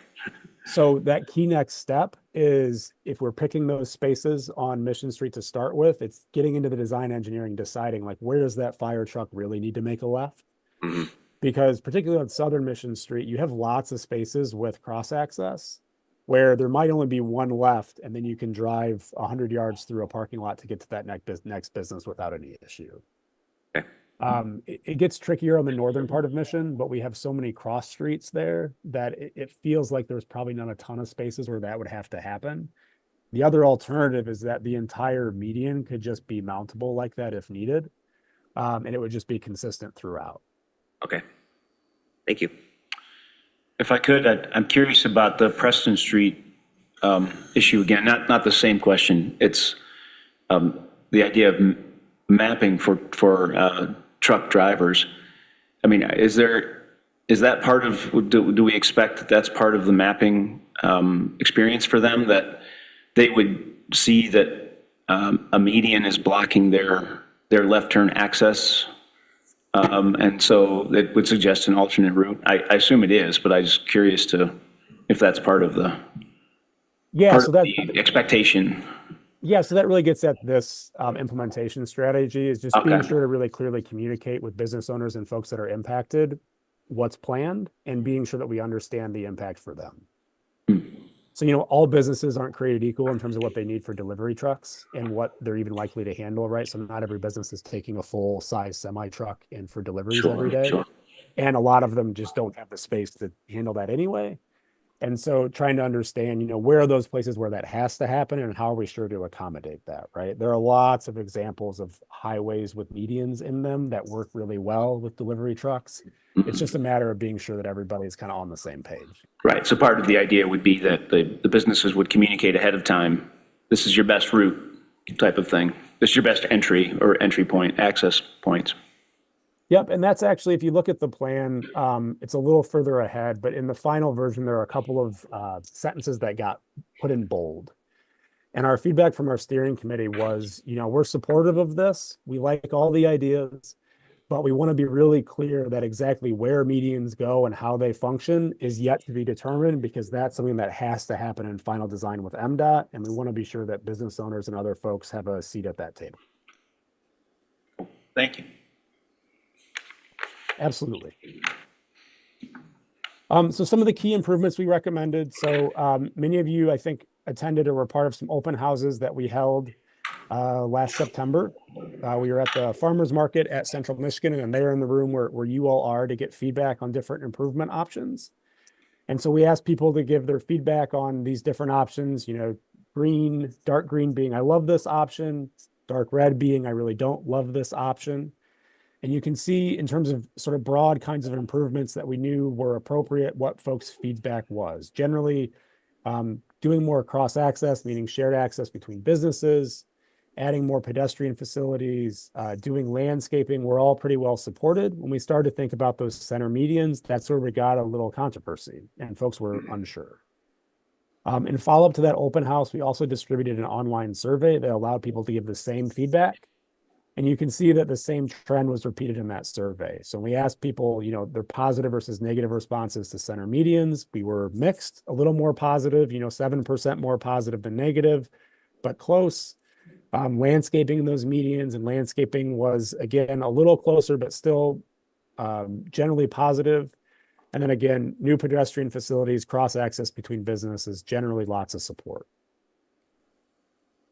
So that key next step is if we're picking those spaces on Mission Street to start with, it's getting into the design engineering, deciding like, where does that fire truck really need to make a left? Mhm. Because particularly on Southern Mission Street, you have lots of spaces with cross access where there might only be one left, and then you can drive 100 yards through a parking lot to get to that next business without any issue. Okay. It gets trickier on the northern part of Mission, but we have so many cross streets there that it feels like there's probably not a ton of spaces where that would have to happen. The other alternative is that the entire median could just be mountable like that if needed, and it would just be consistent throughout. Okay. Thank you. If I could, I'm curious about the Preston Street issue again, not the same question. It's the idea of mapping for truck drivers. I mean, is that part of, do we expect that that's part of the mapping experience for them, that they would see that a median is blocking their left turn access? And so it would suggest an alternate route. I assume it is, but I'm just curious if that's part of the Yeah, part so of that, the expectation? yeah, so that really gets at this implementation strategy is just being Okay. sure to really clearly communicate with business owners and folks that are impacted what's planned and being sure that we understand the impact for them. So, all businesses aren't created equal in terms of what they need for delivery trucks and what they're even likely to handle, right? So not every business is taking a full size semi truck in for deliveries every day. Sure. And a lot of them just don't have the space to handle that anyway. And so trying to understand, where are those places where that has to happen and how are we sure to accommodate that, right? There are lots of examples of highways with medians in them that work really well with delivery trucks. It's just a matter of being sure that everybody's kind of on the same page. Right, so part of the idea would be that the businesses would communicate ahead of time, this is your best route type of thing. This is your best entry or entry point, access points. Yep, and that's actually, if you look at the plan, it's a little further ahead, but in the final version, there are a couple of sentences that got put in bold. And our feedback from our steering committee was, we're supportive of this. We like all the ideas, but we want to be really clear that exactly where medians go and how they function is yet to be determined because that's something that has to happen in final design with MDOT. And we want to be sure that business owners and other folks have a seat at that table. Thank you. Absolutely. So some of the key improvements we recommended. So many of you, I think, attended or were part of some open houses that we held last September. We were at the farmers market at Central Michigan, and they're in the room where you all are to get feedback on different improvement options. And so we asked people to give their feedback on these different options, green, dark green being, I love this option, dark red being, I really don't love this option. And you can see in terms of sort of broad kinds of improvements that we knew were appropriate, what folks' feedback was. Generally, doing more cross access, meaning shared access between businesses, adding more pedestrian facilities, doing landscaping, were all pretty well supported. When we started to think about those center medians, that's where we got a little controversy and folks were unsure. In follow-up to that open house, we also distributed an online survey that allowed people to give the same feedback. And you can see that the same trend was repeated in that survey. So we asked people, their positive versus negative responses to center medians. We were mixed, a little more positive, 7% more positive than negative, but close. Landscaping in those medians, and landscaping was, again, a little closer, but still generally positive. And then again, new pedestrian facilities, cross access between businesses, generally lots of support.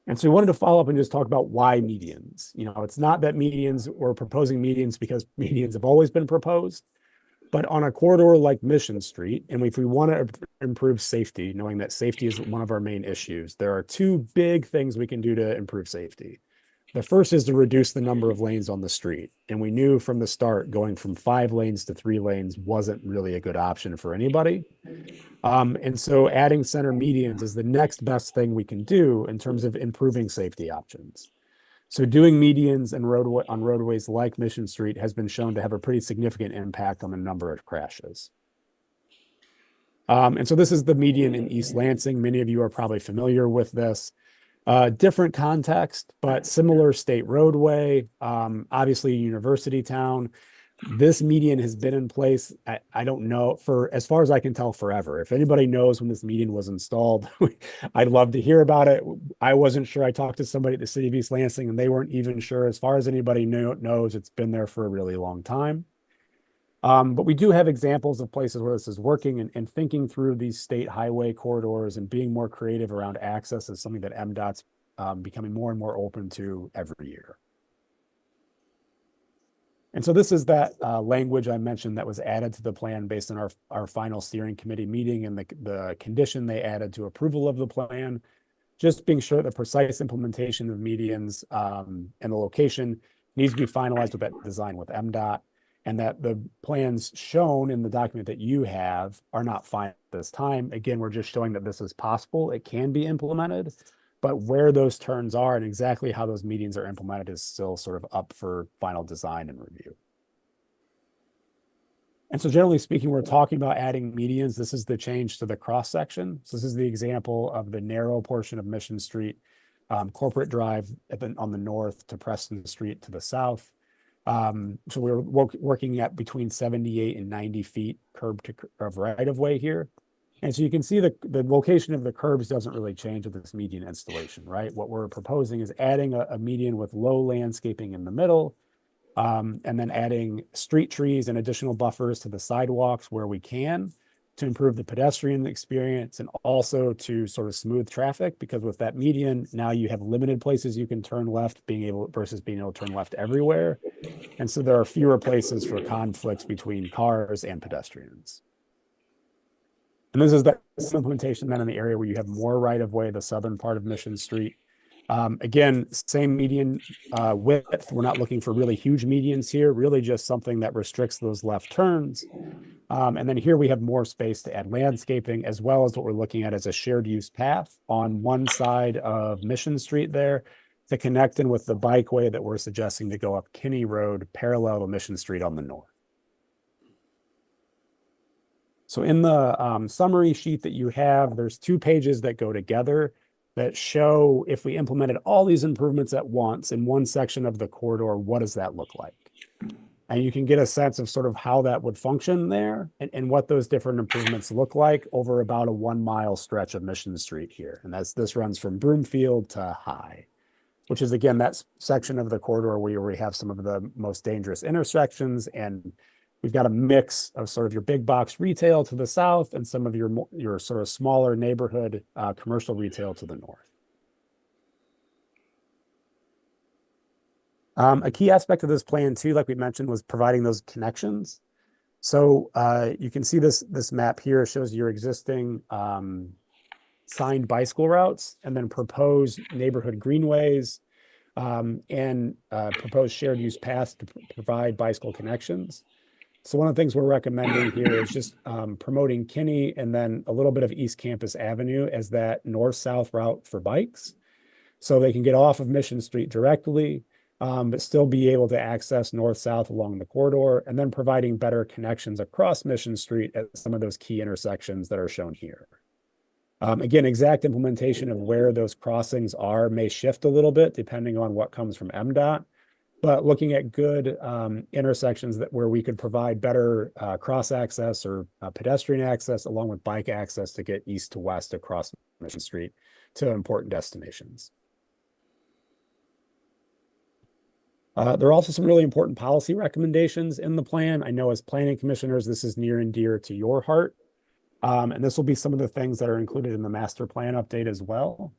And so we wanted to follow up and just talk about why medians. It's not that we're proposing medians because medians have always been proposed, but on a corridor like Mission Street, and if we want to improve safety, knowing that safety is one of our main issues, there are two big things we can do to improve safety. The first is to reduce the number of lanes on the street. And we knew from the start going from 5 lanes to 3 lanes wasn't really a good option for anybody. And so adding center medians is the next best thing we can do in terms of improving safety options. So doing medians and on roadways like Mission Street has been shown to have a pretty significant impact on the number of crashes. And so this is the median in East Lansing. Many of you are probably familiar with this. Different context, but similar state roadway, obviously university town. This median has been in place, I don't know, for as far as I can tell, forever. If anybody knows when this median was installed, I'd love to hear about it. I wasn't sure. I talked to somebody at the city of East Lansing and they weren't even sure. As far as anybody knows, it's been there for a really long time. But we do have examples of places where this is working, and thinking through these state highway corridors and being more creative around access is something that MDOT's becoming more and more open to every year. And so this is that language I mentioned that was added to the plan based on our final steering committee meeting and the condition they added to approval of the plan. Just being sure the precise implementation of medians and the location needs to be finalized with that design with MDOT, and that the plans shown in the document that you have are not final at this time. Again, we're just showing that this is possible. It can be implemented, but where those turns are and exactly how those medians are implemented is still sort of up for final design and review. And so generally speaking, we're talking about adding medians. This is the change to the cross section. So this is the example of the narrow portion of Mission Street, Corporate Drive on the north to Preston Street to the south. So we're working at between 78 and 90 feet curb to of right of way here. And so you can see the location of the curbs doesn't really change with this median installation, right? What we're proposing is adding a median with low landscaping in the middle, and then adding street trees and additional buffers to the sidewalks where we can to improve the pedestrian experience and also to sort of smooth traffic, because with that median, now you have limited places you can turn left versus being able to turn left everywhere. And so there are fewer places for conflicts between cars and pedestrians. And this is the implementation then in the area where you have more right of way, the southern part of Mission Street. Again, same median width. We're not looking for really huge medians here, really just something that restricts those left turns. And then here we have more space to add landscaping, as well as what we're looking at as a shared use path on one side of Mission Street there to connect in with the bikeway that we're suggesting to go up Kinney Road parallel to Mission Street on the north. So in the summary sheet that you have, there's 2 pages that go together that show if we implemented all these improvements at once in one section of the corridor, what does that look like? And you can get a sense of sort of how that would function there and what those different improvements look like over about a 1 mile stretch of Mission Street here. And this runs from Broomfield to High, which is again, that section of the corridor where we have some of the most dangerous intersections. And we've got a mix of sort of your big box retail to the south and some of your sort of smaller neighborhood commercial retail to the north. A key aspect of this plan too, like we mentioned, was providing those connections. So you can see this map here shows your existing signed bicycle routes and then proposed neighborhood greenways and proposed shared use paths to provide bicycle connections. So one of the things we're recommending here is just promoting Kinney and then a little bit of East Campus Avenue as that north-south route for bikes. So they can get off of Mission Street directly, but still be able to access north-south along the corridor, and then providing better connections across Mission Street at some of those key intersections that are shown here. Again, exact implementation of where those crossings are may shift a little bit depending on what comes from MDOT. But looking at good intersections where we could provide better cross access or pedestrian access along with bike access to get east to west across Mission Street to important destinations. There are also some really important policy recommendations in the plan. I know as planning commissioners, this is near and dear to your heart. And this will be some of the things that are included in the master plan update as well.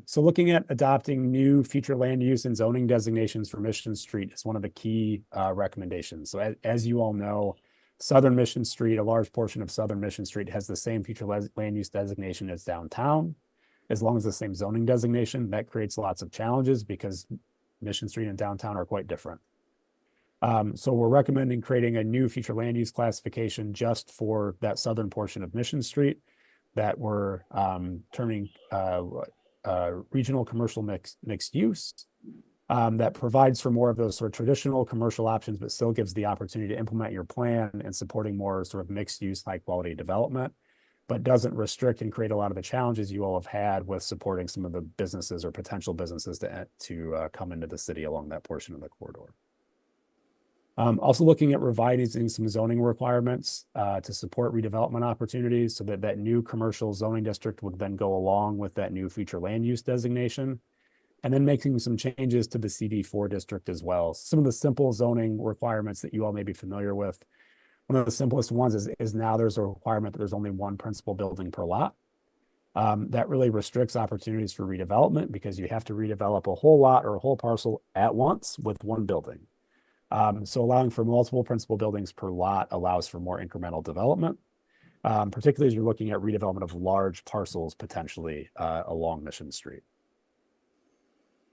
So looking at adopting new future land use and zoning designations for Mission Street is one of the key recommendations. So as you all know, Southern Mission Street, a large portion of Southern Mission Street has the same future land use designation as downtown, as long as the same zoning designation. That creates lots of challenges because Mission Street and downtown are quite different. So we're recommending creating a new future land use classification just for that southern portion of Mission Street that we're terming regional commercial mixed use that provides for more of those sort of traditional commercial options, but still gives the opportunity to implement your plan and supporting more sort of mixed use, high quality development, but doesn't restrict and create a lot of the challenges you all have had with supporting some of the businesses or potential businesses to come into the city along that portion of the corridor. Also looking at revising some zoning requirements to support redevelopment opportunities so that that new commercial zoning district would then go along with that new future land use designation, and then making some changes to the CD4 district as well. Some of the simple zoning requirements that you all may be familiar with. One of the simplest ones is now there's a requirement that there's only one principal building per lot. That really restricts opportunities for redevelopment because you have to redevelop a whole lot or a whole parcel at once with one building. So allowing for multiple principal buildings per lot allows for more incremental development, particularly as you're looking at redevelopment of large parcels potentially along Mission Street.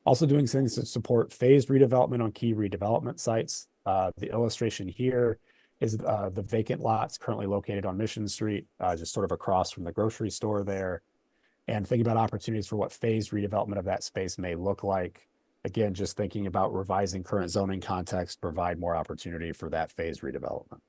Also doing things to support phased redevelopment on key redevelopment sites. The illustration here is the vacant lots currently located on Mission Street, just sort of across from the grocery store there. And thinking about opportunities for what phased redevelopment of that space may look like. Again, just thinking about revising current zoning context, provide more opportunity for that phased redevelopment.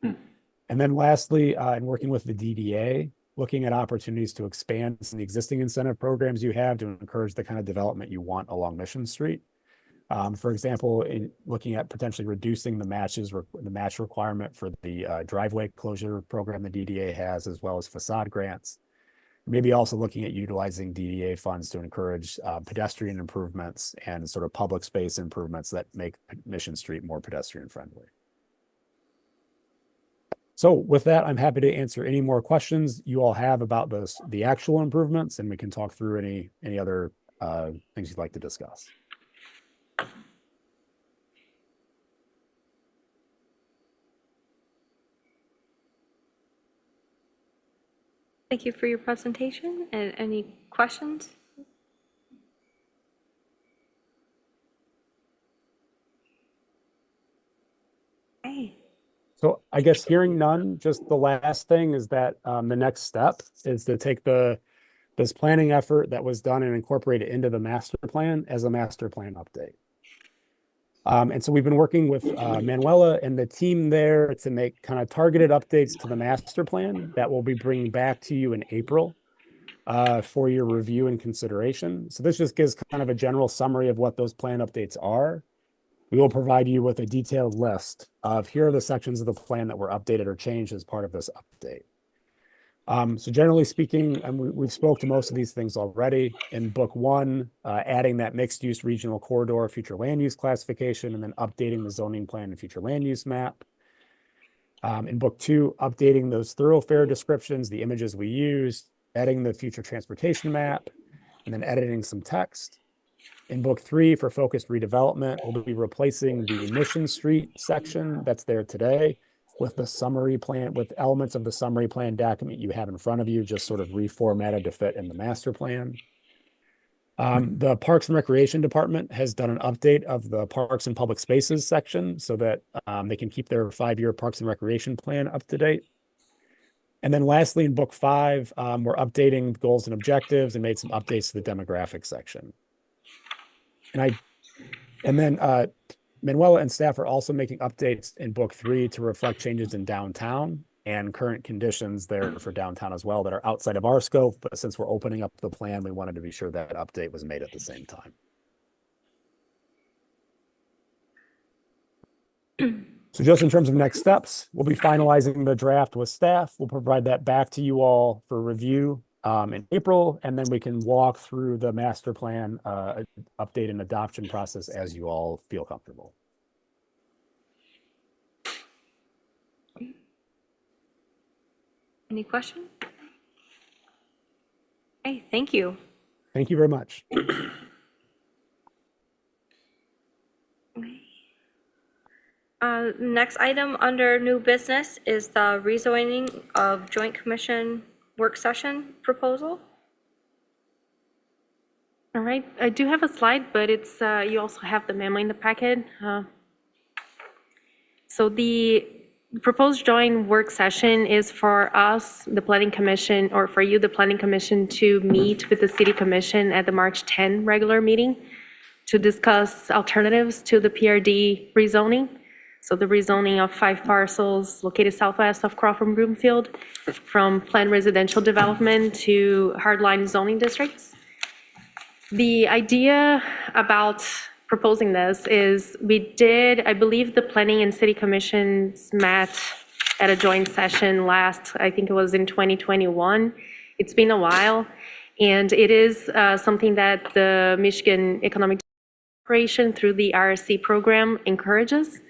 And then lastly, in working with the DDA, looking at opportunities to expand some of the existing incentive programs you have to encourage the kind of development you want along Mission Street. For example, in looking at potentially reducing the match requirement for the driveway closure program the DDA has, as well as facade grants. Maybe also looking at utilizing DDA funds to encourage pedestrian improvements and sort of public space improvements that make Mission Street more pedestrian friendly. So with that, I'm happy to answer any more questions you all have about the actual improvements, and we can talk through any other things you'd like to discuss. Thank you for your presentation. And any questions? Okay. So I guess hearing none, just the last thing is that the next step is to take this planning effort that was done and incorporate it into the master plan as a master plan update. And so we've been working with Manuela and the team there to make kind of targeted updates to the master plan that we'll be bringing back to you in April for your review and consideration. So this just gives kind of a general summary of what those plan updates are. We will provide you with a detailed list of here are the sections of the plan that were updated or changed as part of this update. So generally speaking, and we've spoke to most of these things already. In book 1, adding that mixed use regional corridor future land use classification, and then updating the zoning plan and future land use map. In book 2, updating those thoroughfare descriptions, the images we used, adding the future transportation map, and then editing some text. In book 3, for focused redevelopment, we'll be replacing the Mission Street section that's there today with the summary plan, with elements of the summary plan document you have in front of you, just sort of reformatted to fit in the master plan. The Parks and Recreation Department has done an update of the Parks and Public Spaces section so that they can keep their 5-year Parks and Recreation plan up to date. And then lastly, in book 5, we're updating goals and objectives and made some updates to the demographic section. And then Manuela and staff are also making updates in book 3 to reflect changes in downtown and current conditions there for downtown as well that are outside of our scope. But since we're opening up the plan, we wanted to be sure that update was made at the same time. So just in terms of next steps, we'll be finalizing the draft with staff. We'll provide that back to you all for review in April, and then we can walk through the master plan update and adoption process as you all feel comfortable. Any questions? Okay, thank you. Thank you very much. Next item under new business is the rezoning of Joint Commission work session proposal. All right, I do have a slide, but it's you also have the memo in the packet. So the proposed joint work session is for us, the Planning Commission, or for you, the Planning Commission, to meet with the City Commission at the March 10 regular meeting to discuss alternatives to the PRD rezoning. So the rezoning of 5 parcels located southwest of Crawford Broomfield from planned residential development to hardline zoning districts. The idea about proposing this is I believe the Planning and City Commissions met at a joint session last, I think it was in 2021. It's been a while, and it is something that the Michigan Economic Corporation through the RSC program encourages.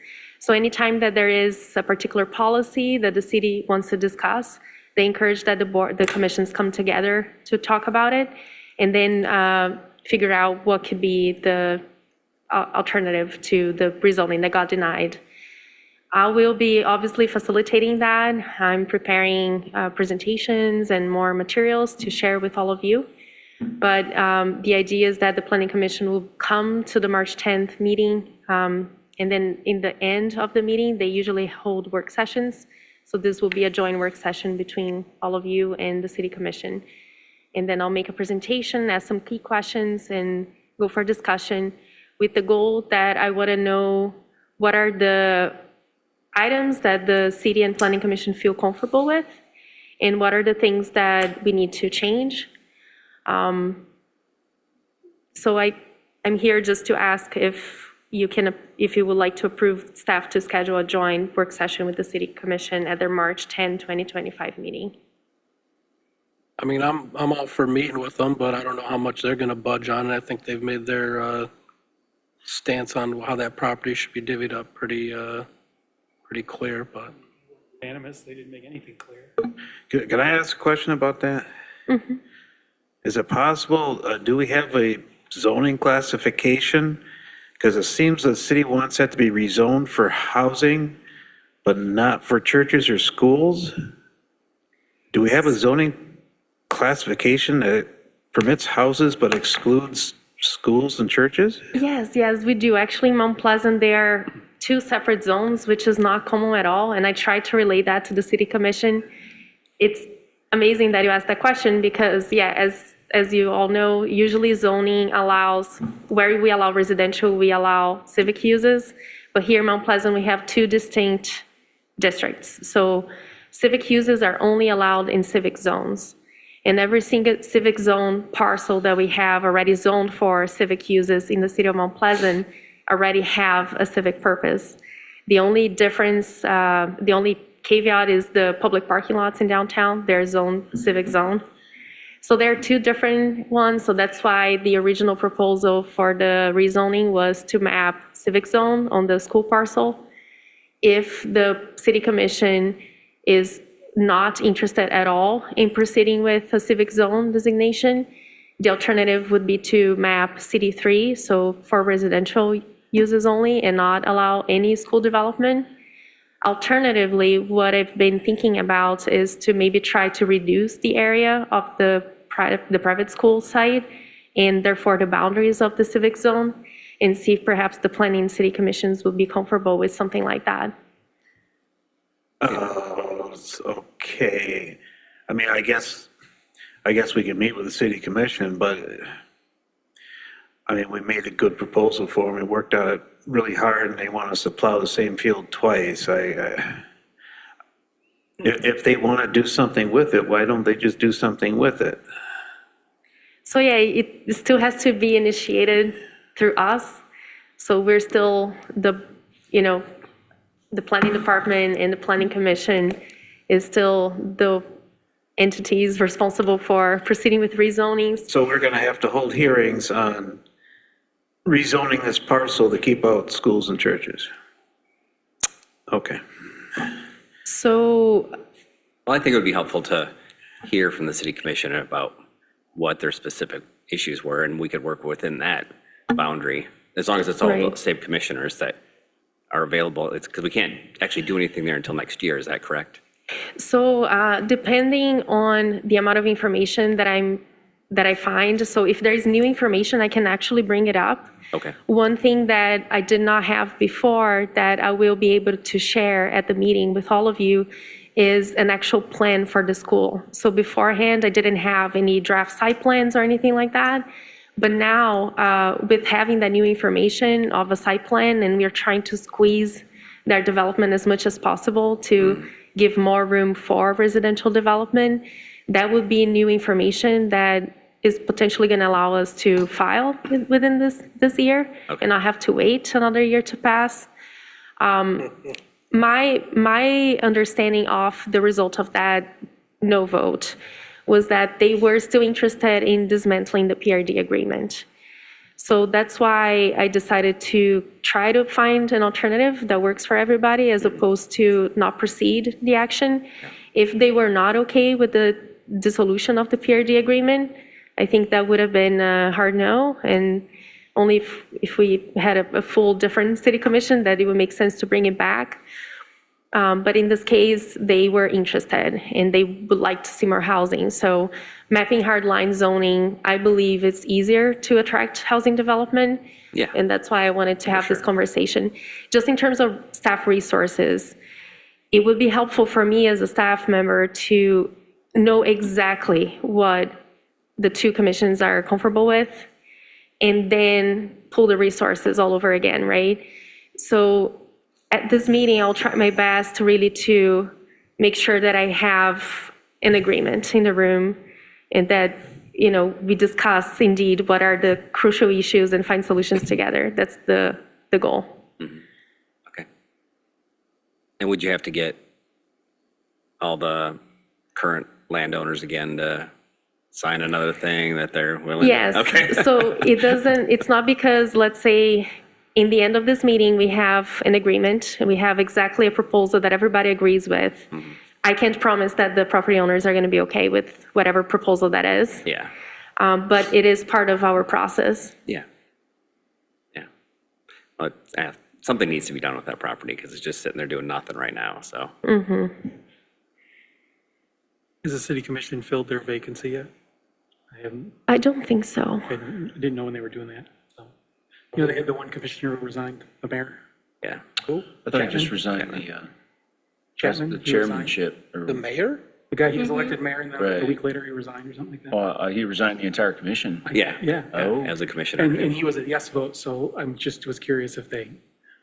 So anytime that there is a particular policy that the city wants to discuss, they encourage that the commissions come together to talk about it and then figure out what could be the alternative to the rezoning that got denied. I will be obviously facilitating that. I'm preparing presentations and more materials to share with all of you. But the idea is that the Planning Commission will come to the March 10th meeting. And then in the end of the meeting, they usually hold work sessions. So this will be a joint work session between all of you and the City Commission. And then I'll make a presentation, ask some key questions, and go for discussion with the goal that I want to know what are the items that the City and Planning Commission feel comfortable with, and what are the things that we need to change. So I'm here just to ask if you can, if you would like to approve staff to schedule a joint work session with the city commission at their March 10, 2025 meeting. I mean, I'm all for meeting with them, but I don't know how much they're gonna budge on it. I think they've made their stance on how that property should be divvied up pretty clear, but. Unanimous, they didn't make anything clear. Can I ask a question about that? Is it possible, do we have a zoning classification? Because it seems the city wants that to be rezoned for housing, but not for churches or schools. Do we have a zoning classification that permits houses but excludes schools and churches? Yes, we do. Actually, in Mount Pleasant, there are two separate zones, which is not common at all, and I tried to relay that to the city commission. It's amazing that you asked that question because, as you all know, usually zoning allows, where we allow residential, we allow civic uses, but here in Mount Pleasant, we have two distinct districts. So civic uses are only allowed in civic zones. And every single civic zone parcel that we have already zoned for civic uses in the city of Mount Pleasant already have a civic purpose. The only difference, the only caveat is the public parking lots in downtown, they're zoned civic zone. So there are two different ones, so that's why the original proposal for the rezoning was to map civic zone on the school parcel. If the city commission is not interested at all in proceeding with a civic zone designation, the alternative would be to map CD3, so for residential uses only, and not allow any school development. Alternatively, what I've been thinking about is to maybe try to reduce the area of the private school site and therefore the boundaries of the civic zone, and see if perhaps the planning and city commissions would be comfortable with something like that. Okay. I mean, I guess we can meet with the city commission, but I mean, we made a good proposal for them. We worked on it really hard and they want us to plow the same field twice. If they want to do something with it, why don't they just do something with it? So it still has to be initiated through us. So we're still the planning department and the planning commission is still the entities responsible for proceeding with rezonings. So we're going to have to hold hearings on rezoning this parcel to keep out schools and churches. Okay. So, Well, I think it would be helpful to hear from the city commission about what their specific issues were, and we could work within that boundary, as long as it's all the Right. same commissioners that are available. It's because we can't actually do anything there until next year, is that correct? so depending on the amount of information that I find, so if there is new information, I can actually bring it up. Okay. One thing that I did not have before that I will be able to share at the meeting with all of you is an actual plan for the school. So beforehand, I didn't have any draft site plans or anything like that. But now, with having that new information of a site plan, and we're trying to squeeze their development as much as possible to give more room for residential development, that would be new information that is potentially going to allow us to file within this year, and not have to wait another year to pass. My understanding of the result of that no vote was that they were still interested in dismantling the PRD agreement. So that's why I decided to try to find an alternative that works for everybody as opposed to not proceed the action. If they were not okay with the dissolution of the PRD agreement, I think that would have been a hard no, and only if we had a full different city commission that it would make sense to bring it back. But in this case, they were interested and they would like to see more housing. So mapping hardline zoning, I believe it's easier to attract housing development. Yeah. And that's why I wanted to have this conversation. Just in terms of staff resources, it would be helpful for me as a staff member to know exactly what the two commissions are comfortable with, and then pull the resources all over again, right? So at this meeting, I'll try my best to really to make sure that I have an agreement in the room, and that, we discuss indeed what are the crucial issues and find solutions together. That's the the goal. Okay. And would you have to get all the current landowners again to sign another thing that they're willing? Yes. Okay. So it's not because, let's say, in the end of this meeting, we have an agreement and we have exactly a proposal that everybody agrees with. I can't promise that the property owners are going to be okay with whatever proposal that is, Yeah, but it is part of our process. yeah. Yeah. Well, something needs to be done with that property because it's just sitting there doing nothing right now, so. Has the city commission filled their vacancy yet? I haven't, I don't think so. I didn't know when they were doing that, so. You know, they had the one commissioner who resigned, the mayor. Yeah. I thought he just resigned Chapman, the he resigned. chairmanship. Or, The mayor? The guy, he was elected mayor, and then a Right. week later he resigned or something like that. he resigned the entire commission. Yeah. Yeah. Oh. As a commissioner. And he was a yes vote, so I'm just was curious if they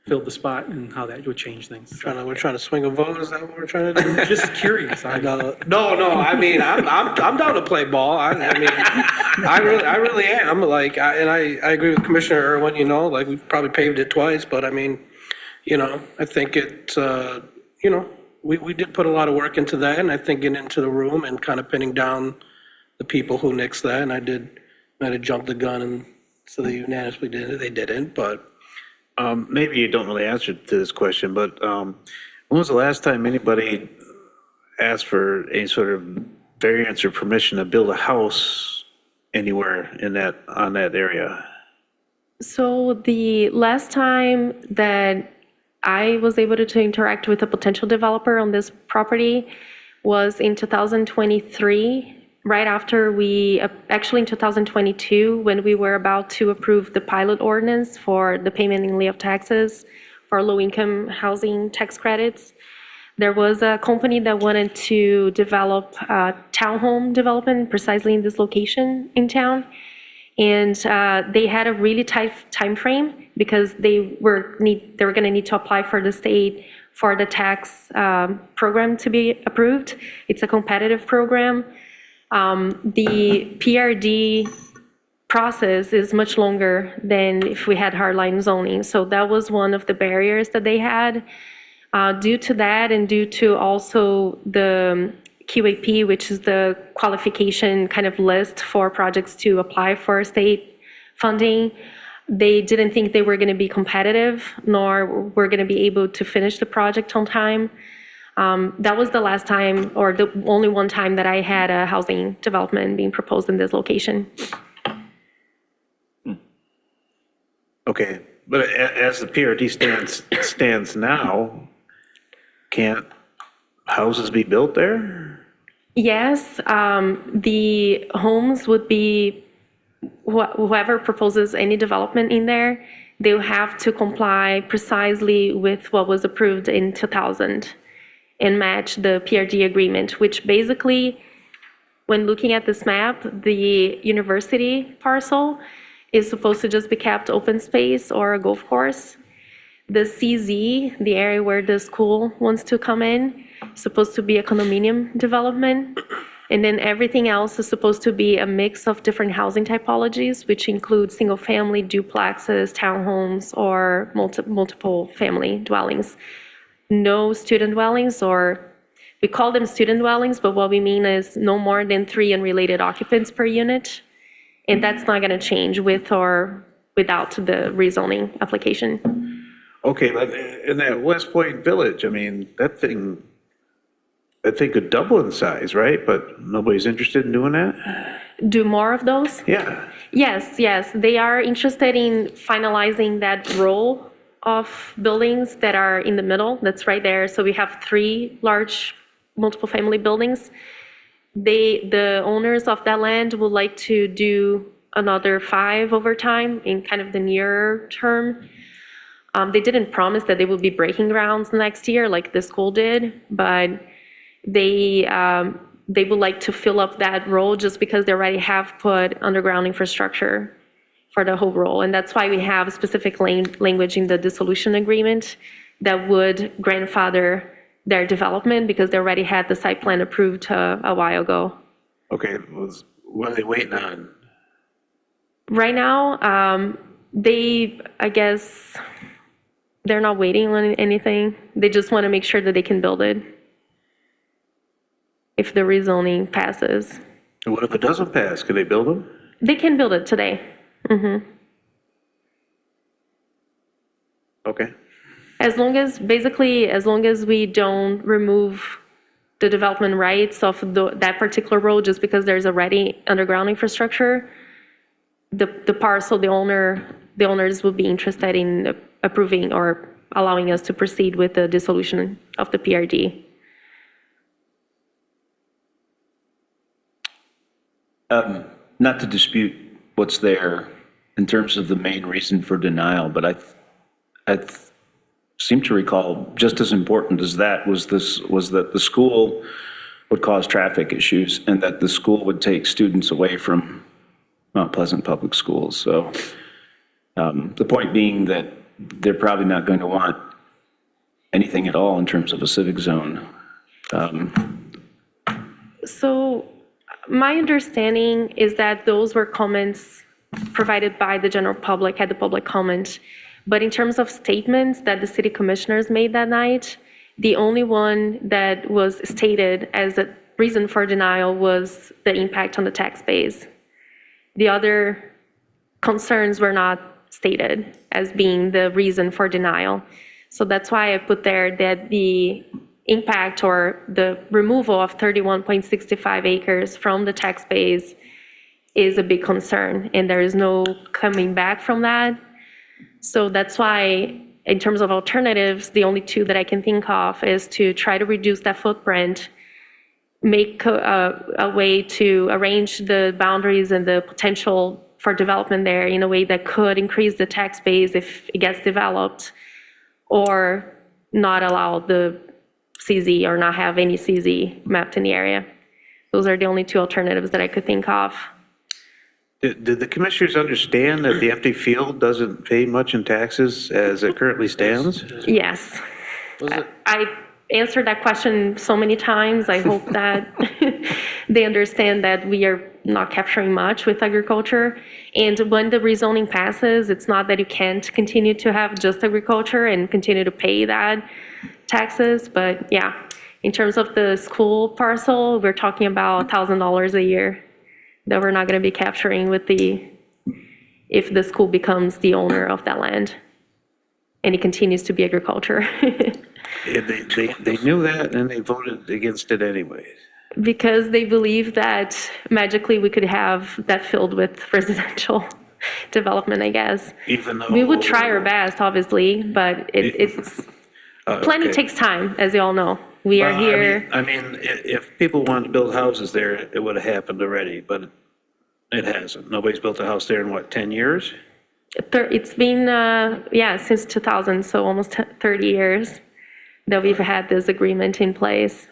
filled the spot and how that would change things. We're trying to swing a vote, is that what we're trying to do? Just curious. No, I mean, I'm down to play ball. I mean, I really am. Like, I agree with Commissioner Irwin, you know, like, we've probably paved it twice, but I mean, you know, I think it, you know, we did put a lot of work into that, and I think getting into the room and kind of pinning down the people who nixed that, and I might have jumped the gun and so they unanimously did it, they didn't, but. Maybe you don't really answer to this question, but when was the last time anybody asked for any sort of variance or permission to build a house anywhere on that area? So the last time that I was able to interact with a potential developer on this property was in 2023, right after actually in 2022, when we were about to approve the pilot ordinance for the payment in lieu of taxes for low-income housing tax credits. There was a company that wanted to develop a townhome development precisely in this location in town. And they had a really tight time frame because they were going to need to apply for the state for the tax program to be approved. It's a competitive program. The PRD process is much longer than if we had hardline zoning. So that was one of the barriers that they had. Due to that and due to also the QAP, which is the qualification kind of list for projects to apply for state funding, they didn't think they were going to be competitive, nor were going to be able to finish the project on time. That was the last time, or the only one time that I had a housing development being proposed in this location. Okay, but as the PRD stands now, can't houses be built there? Yes, the homes would be, whoever proposes any development in there, they'll have to comply precisely with what was approved in 2000 and match the PRD agreement, which basically, when looking at this map, the university parcel is supposed to just be kept open space or a golf course. The CZ, the area where the school wants to come in, is supposed to be a condominium development. And then everything else is supposed to be a mix of different housing typologies, which include single-family duplexes, townhomes, or multiple family dwellings. No student dwellings, or we call them student dwellings, but what we mean is no more than 3 unrelated occupants per unit. And that's not going to change with or without the rezoning application. Okay, but in that West Point Village, I mean, that thing could double in size, right? But nobody's interested in doing that? Do more of those? Yeah. Yes. They are interested in finalizing that row of buildings that are in the middle. That's right there. So we have 3 large multiple family buildings. The owners of that land would like to do another 5 over time in kind of the nearer term. They didn't promise that they would be breaking grounds next year like the school did, but they would like to fill up that role just because they already have put underground infrastructure for the whole role. And that's why we have specific language in the dissolution agreement that would grandfather their development because they already had the site plan approved a while ago. Okay, what are they waiting on? Right now, they, I guess, They're not waiting on anything. They just want to make sure that they can build it if the rezoning passes. And what if it doesn't pass? Can they build them? They can build it today. Okay. As long as, basically, as long as we don't remove the development rights of that particular road just because there's already underground infrastructure, the parcel, the owners will be interested in approving or allowing us to proceed with the dissolution of the PRD. Not to dispute what's there in terms of the main reason for denial, but I seem to recall just as important as that was that the school would cause traffic issues and that the school would take students away from Mount Pleasant Public Schools. So the point being that they're probably not going to want anything at all in terms of a civic zone. So my understanding is that those were comments provided by the general public, had the public comment. But in terms of statements that the city commissioners made that night, the only one that was stated as a reason for denial was the impact on the tax base. The other concerns were not stated as being the reason for denial. So that's why I put there that the impact or the removal of 31.65 acres from the tax base is a big concern, and there is no coming back from that. So that's why, in terms of alternatives, the only two that I can think of is to try to reduce that footprint, make a way to arrange the boundaries and the potential for development there in a way that could increase the tax base if it gets developed, or not allow the CZ or not have any CZ mapped in the area. Those are the only two alternatives that I could think of. Did the commissioners understand that the empty field doesn't pay much in taxes as it currently stands? Yes. I answered that question so many times. I hope that they understand that we are not capturing much with agriculture. And when the rezoning passes, it's not that you can't continue to have just agriculture and continue to pay that taxes. But yeah, in terms of the school parcel, we're talking about $1,000 a year that we're not going to be capturing with if the school becomes the owner of that land and it continues to be agriculture. Yeah, they knew that and they voted against it anyways. Because they believe that magically we could have that filled with residential development, I guess. Even though. We would try our best, obviously, but it's, planning okay. takes time, as you all know. We are Well, here. I mean, if people wanted to build houses there, it would have happened already, but it hasn't. Nobody's built a house there in what, 10 years? It's been, since 2000, so almost 30 years that we've had this agreement in place.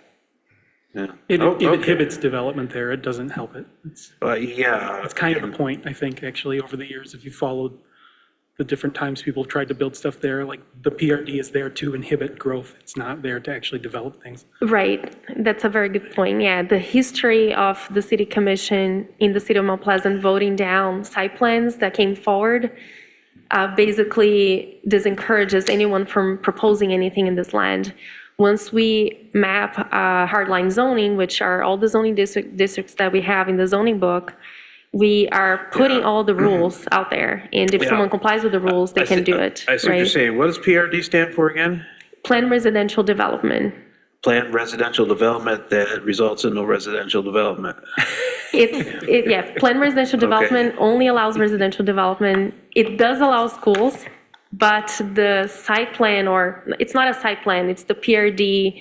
Yeah. It Oh, it okay. inhibits development there, it doesn't help it. Yeah. That's kind of the point, I think, actually, over the years, if you followed the different times people have tried to build stuff there, like the PRD is there to inhibit growth, it's not there to actually develop things. Right, that's a very good point. Yeah, the history of the city commission in the city of Mount Pleasant voting down site plans that came forward basically disencourages anyone from proposing anything in this land. Once we map hardline zoning, which are all the zoning districts that we have in the zoning book, we are putting all the rules out there. And if Yeah. someone complies with the rules, they can do it, I see what you're right? saying. What does PRD stand for again? Planned residential development. Planned residential development that results in no residential development. Planned residential development only allows residential development. It does allow schools, but the site plan, or it's not a site plan, it's the PRD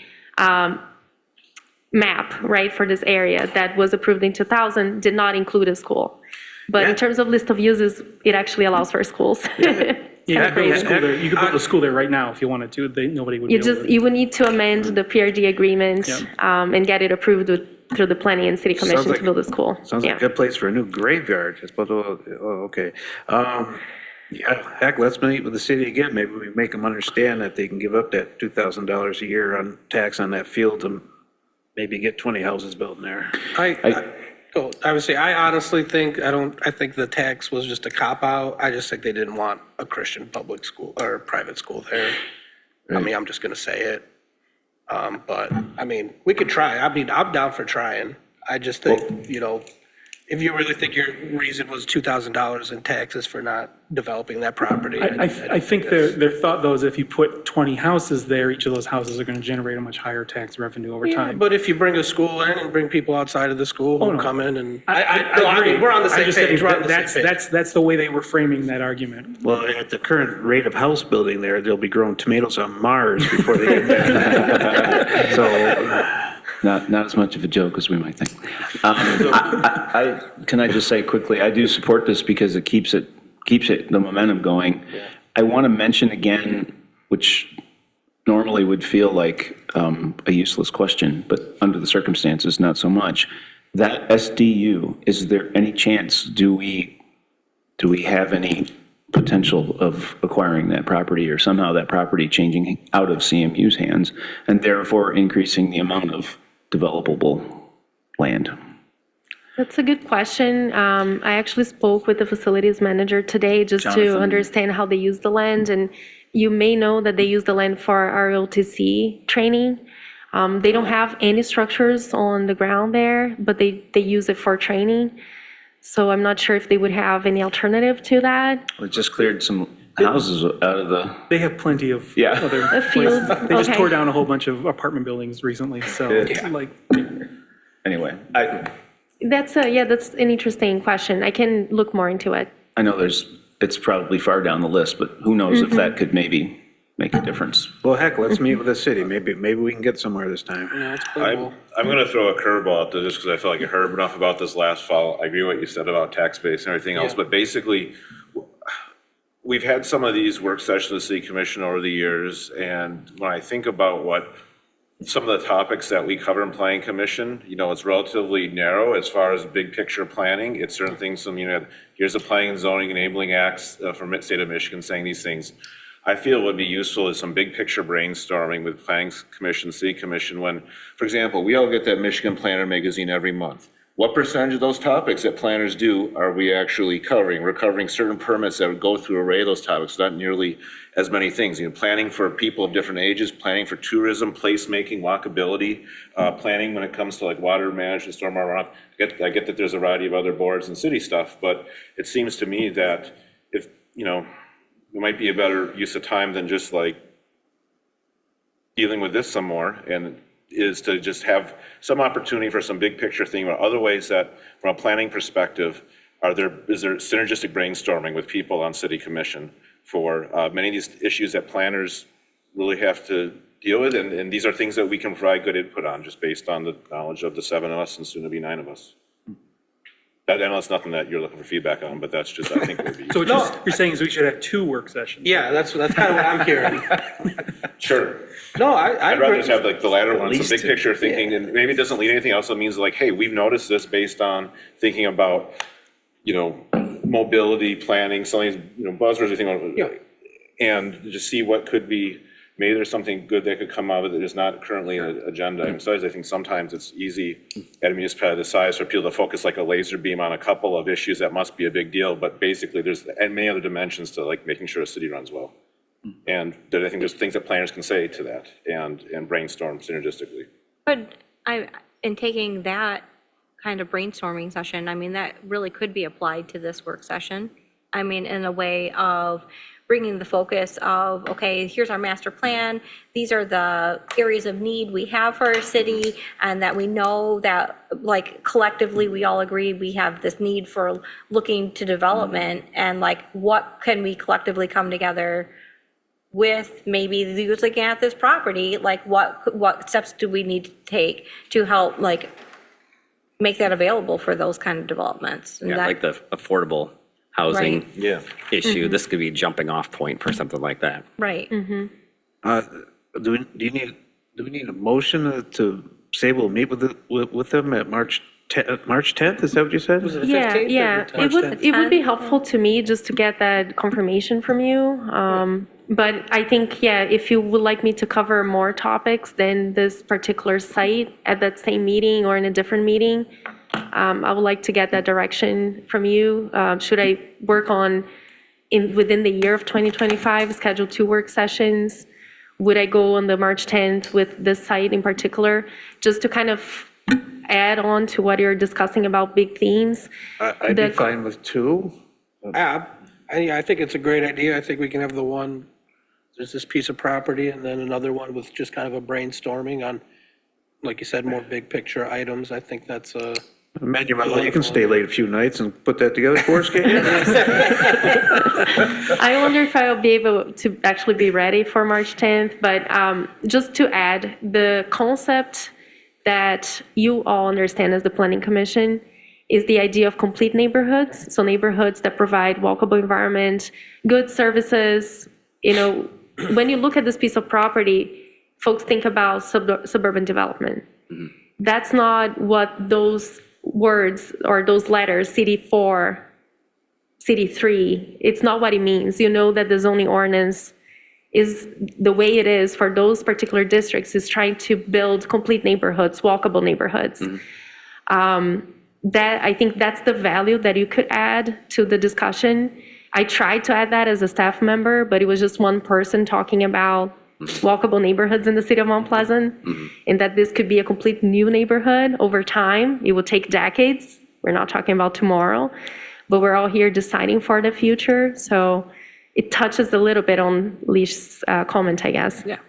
map, right, for this area that was approved in 2000, did not include a school. But in Yeah. terms of list of uses, it actually allows for schools. You could build a crazy. school there, you could build a school there right now if you wanted to, nobody would be You able to. you would need to amend the PRD agreement and get it approved through the planning and city commission like- to build a school. Sounds Yeah. like a good place for a new graveyard. Just, okay. Yeah, heck, let's meet with the city again. Maybe we make them understand that they can give up that $2,000 a year on tax on that field and maybe get 20 houses built in there. Oh, I would say, I honestly think, I think the tax was just a cop-out. I just think they didn't want a Christian public school or private school there. I mean, I'm just gonna say it. But, I mean, we could try. I mean, I'm down for trying. I just think, you know, if you really think your reason was $2,000 in taxes for not developing that property. I think their thought though is if you put 20 houses there, each of those houses are going to generate a much higher tax revenue over Yeah, time. but if you bring a school in and bring people outside of the school who no. come in and. I agree. mean, we're on the I'm same just saying page. We're on the same page. That's the way they were framing that argument. Well, at the current rate of house building there, they'll be growing tomatoes on Mars before they get there. So, Not as much of a joke as we might think. Can I just say quickly, I do support this because it keeps the momentum going. I want to mention again, which normally would feel like a useless question, but under the circumstances, not so much. That SDU, is there any chance, do we have any potential of acquiring that property or somehow that property changing out of CMU's hands and therefore increasing the amount of developable land? That's a good question. I actually spoke with the facilities manager today just to Jonathan. understand how they use the land. And you may know that they use the land for ROTC training. They don't have any structures on the ground there, but they use it for training. So I'm not sure if they would have any alternative to that. We just cleared some houses out of the, They have plenty of Yeah. other A field, places. They just okay. tore down a whole bunch of apartment buildings recently, so like, anyway, That's that's an interesting question. I can look more into it. I know it's probably far down the list, but who knows if that could maybe make a difference. well, heck, let's meet with the city. Maybe we can get somewhere this time. Yeah, it's pretty I'm going to throw a curveball out there just because I feel like I heard enough about this last fall. I agree with what you said about tax base and everything else, but basically, we've had some of these work sessions with the city commission over the years, and when I think about what some of the topics that we cover in planning commission, you know, it's relatively narrow as far as big picture planning. It's certain things, some, you know, here's the planning and zoning enabling acts from the state of Michigan saying these things. I feel it would be useful is some big picture brainstorming with planning commission, city commission, when, for example, we all get that Michigan Planner magazine every month. What percentage of those topics that planners do are we actually covering? We're covering certain permits that would go through an array of those topics, not nearly as many things. You know, planning for people of different ages, planning for tourism, placemaking, walkability, planning when it comes to like water management, stormwater runoff. I get that there's a variety of other boards and city stuff, but it seems to me that if, you know, it might be a better use of time than just like dealing with this some more, and is to just have some opportunity for some big picture thing or other ways that, from a planning perspective, is there synergistic brainstorming with people on city commission for many of these issues that planners really have to deal with, and these are things that we can provide good input on just based on the knowledge of the 7 of us and soon to be 9 of us. I know it's nothing that you're looking for feedback on, but that's just, I think it would be. so what you're saying is we should have 2 work sessions. Yeah, that's kind of what I'm hearing. Sure. No, I'd rather just have like the latter one, some least big two. picture thinking, and maybe it doesn't lead anything else. It means like, hey, we've noticed this based on thinking about, you know, mobility planning, some of these, you know, buzzwords, we think about, and just see what could be, maybe there's something good that could come out of it that is not currently an agenda. And besides, I think sometimes it's easy at a municipality this size for people to focus like a laser beam on a couple of issues that must be a big deal, but basically there's and many other dimensions to like making sure a city runs well. And I think there's things that planners can say to that and brainstorm synergistically. But in taking that kind of brainstorming session, I mean, that really could be applied to this work session. I mean, in a way of bringing the focus of, okay, here's our master plan. These are the areas of need we have for our city, and that we know that, like, collectively, we all agree we have this need for looking to development, and like, what can we collectively come together with maybe looking at this property, like what steps do we need to take to help like make that available for those kind of developments? And Yeah, that- like the affordable housing Right. Yeah. issue, this could be a jumping off point for something like that. Right. Do we need a motion to say we'll meet with them at March 10th? Is that what you said? Was it the Yeah, 15th or yeah. the 10th? It would be helpful to me just to get that confirmation from you. But I think, yeah, if you would like me to cover more topics than this particular site at that same meeting or in a different meeting, I would like to get that direction from you. Should I work on, within the year of 2025, schedule 2 work sessions? Would I go on the March 10th with this site in particular, just to kind of add on to what you're discussing about big themes? I'd be The- fine with 2. I think it's a great idea. I think we can have the one, there's this piece of property, and then another one with just kind of a brainstorming on, like you said, more big picture items. I think that's a. Man, you can stay late a few nights and put that together for us, can't you? I wonder if I'll be able to actually be ready for March 10th, but just to add, the concept that you all understand as the Planning Commission is the idea of complete neighborhoods. So neighborhoods that provide walkable environment, good services. You know, when you look at this piece of property, folks think about suburban development. That's not what those words or those letters, CD4, CD3, it's not what it means. You know that the zoning ordinance is the way it is for those particular districts is trying to build complete neighborhoods, walkable neighborhoods. That I think that's the value that you could add to the discussion. I tried to add that as a staff member, but it was just one person talking about walkable neighborhoods in the city of Mount Pleasant, and that this could be a complete new neighborhood over time. It will take decades. We're not talking about tomorrow, but we're all here deciding for the future. So it touches a little bit on Leish's comment, I guess. Yeah.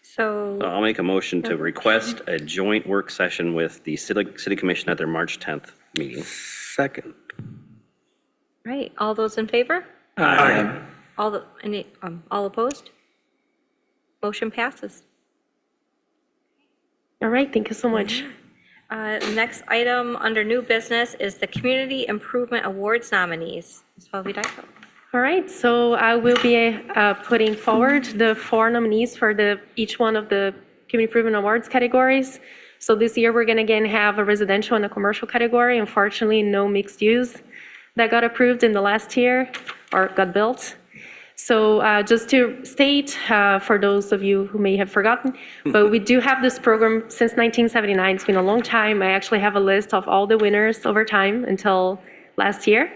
So, So I'll make a motion to request a joint work session with the city commission at their March 10th meeting. Second. right, all those in favor? All opposed? Motion passes. All right, thank you so much. Next item under new business is the Community Improvement Awards nominees. Ms. Falvi-Dyko. All right, so I will be putting forward the 4 nominees for each one of the Community Improvement Awards categories. So this year, we're going to again have a residential and a commercial category. Unfortunately, no mixed use that got approved in the last year or got built. So just to state, for those of you who may have forgotten, but we do have this program since 1979. It's been a long time. I actually have a list of all the winners over time until last year.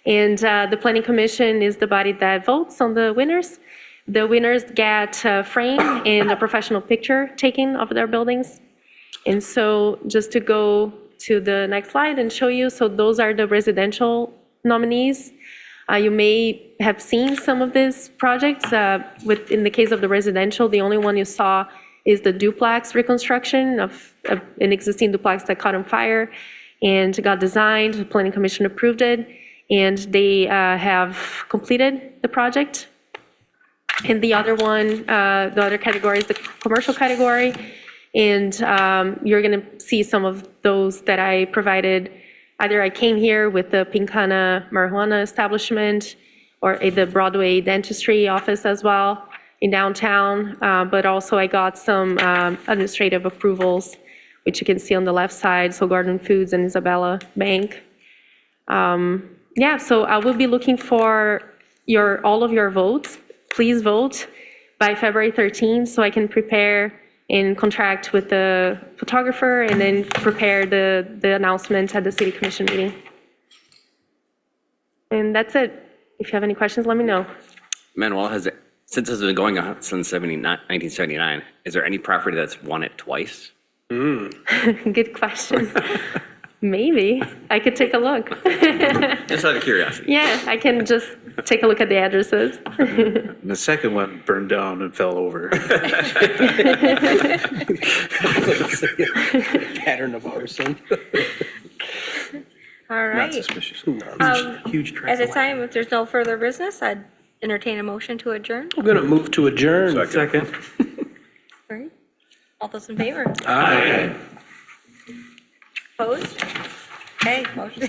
And the Planning Commission is the body that votes on the winners. The winners get a frame and a professional picture taken of their buildings. And so just to go to the next slide and show you, so those are the residential nominees. You may have seen some of these projects. In the case of the residential, the only one you saw is the duplex reconstruction of an existing duplex that caught on fire and got designed. The Planning Commission approved it, and they have completed the project. And the other one, the other category is the commercial category. And you're going to see some of those that I provided. Either I came here with the Pincana marijuana establishment or the Broadway dentistry office as well in downtown, but also I got some administrative approvals, which you can see on the left side, so Garden Foods and Isabella Bank. Yeah, so I will be looking for all of your votes. Please vote by February 13th so I can prepare and contract with the photographer and then prepare the announcement at the city commission meeting. And that's it. If you have any questions, let me know. Manuel, since it's been going on since 1979, is there any property that's won it twice? Good question. Maybe. I could take a look. Just out of curiosity. Yeah, I can just take a look at the addresses. And the second one burned down and fell over. Pattern of arson. All right. Suspicious. Huge At this time, if there's no further business, I'd entertain a motion to adjourn. I'm going to move to adjourn. Second. All right. All those in favor? Aye. Opposed? Okay, motion.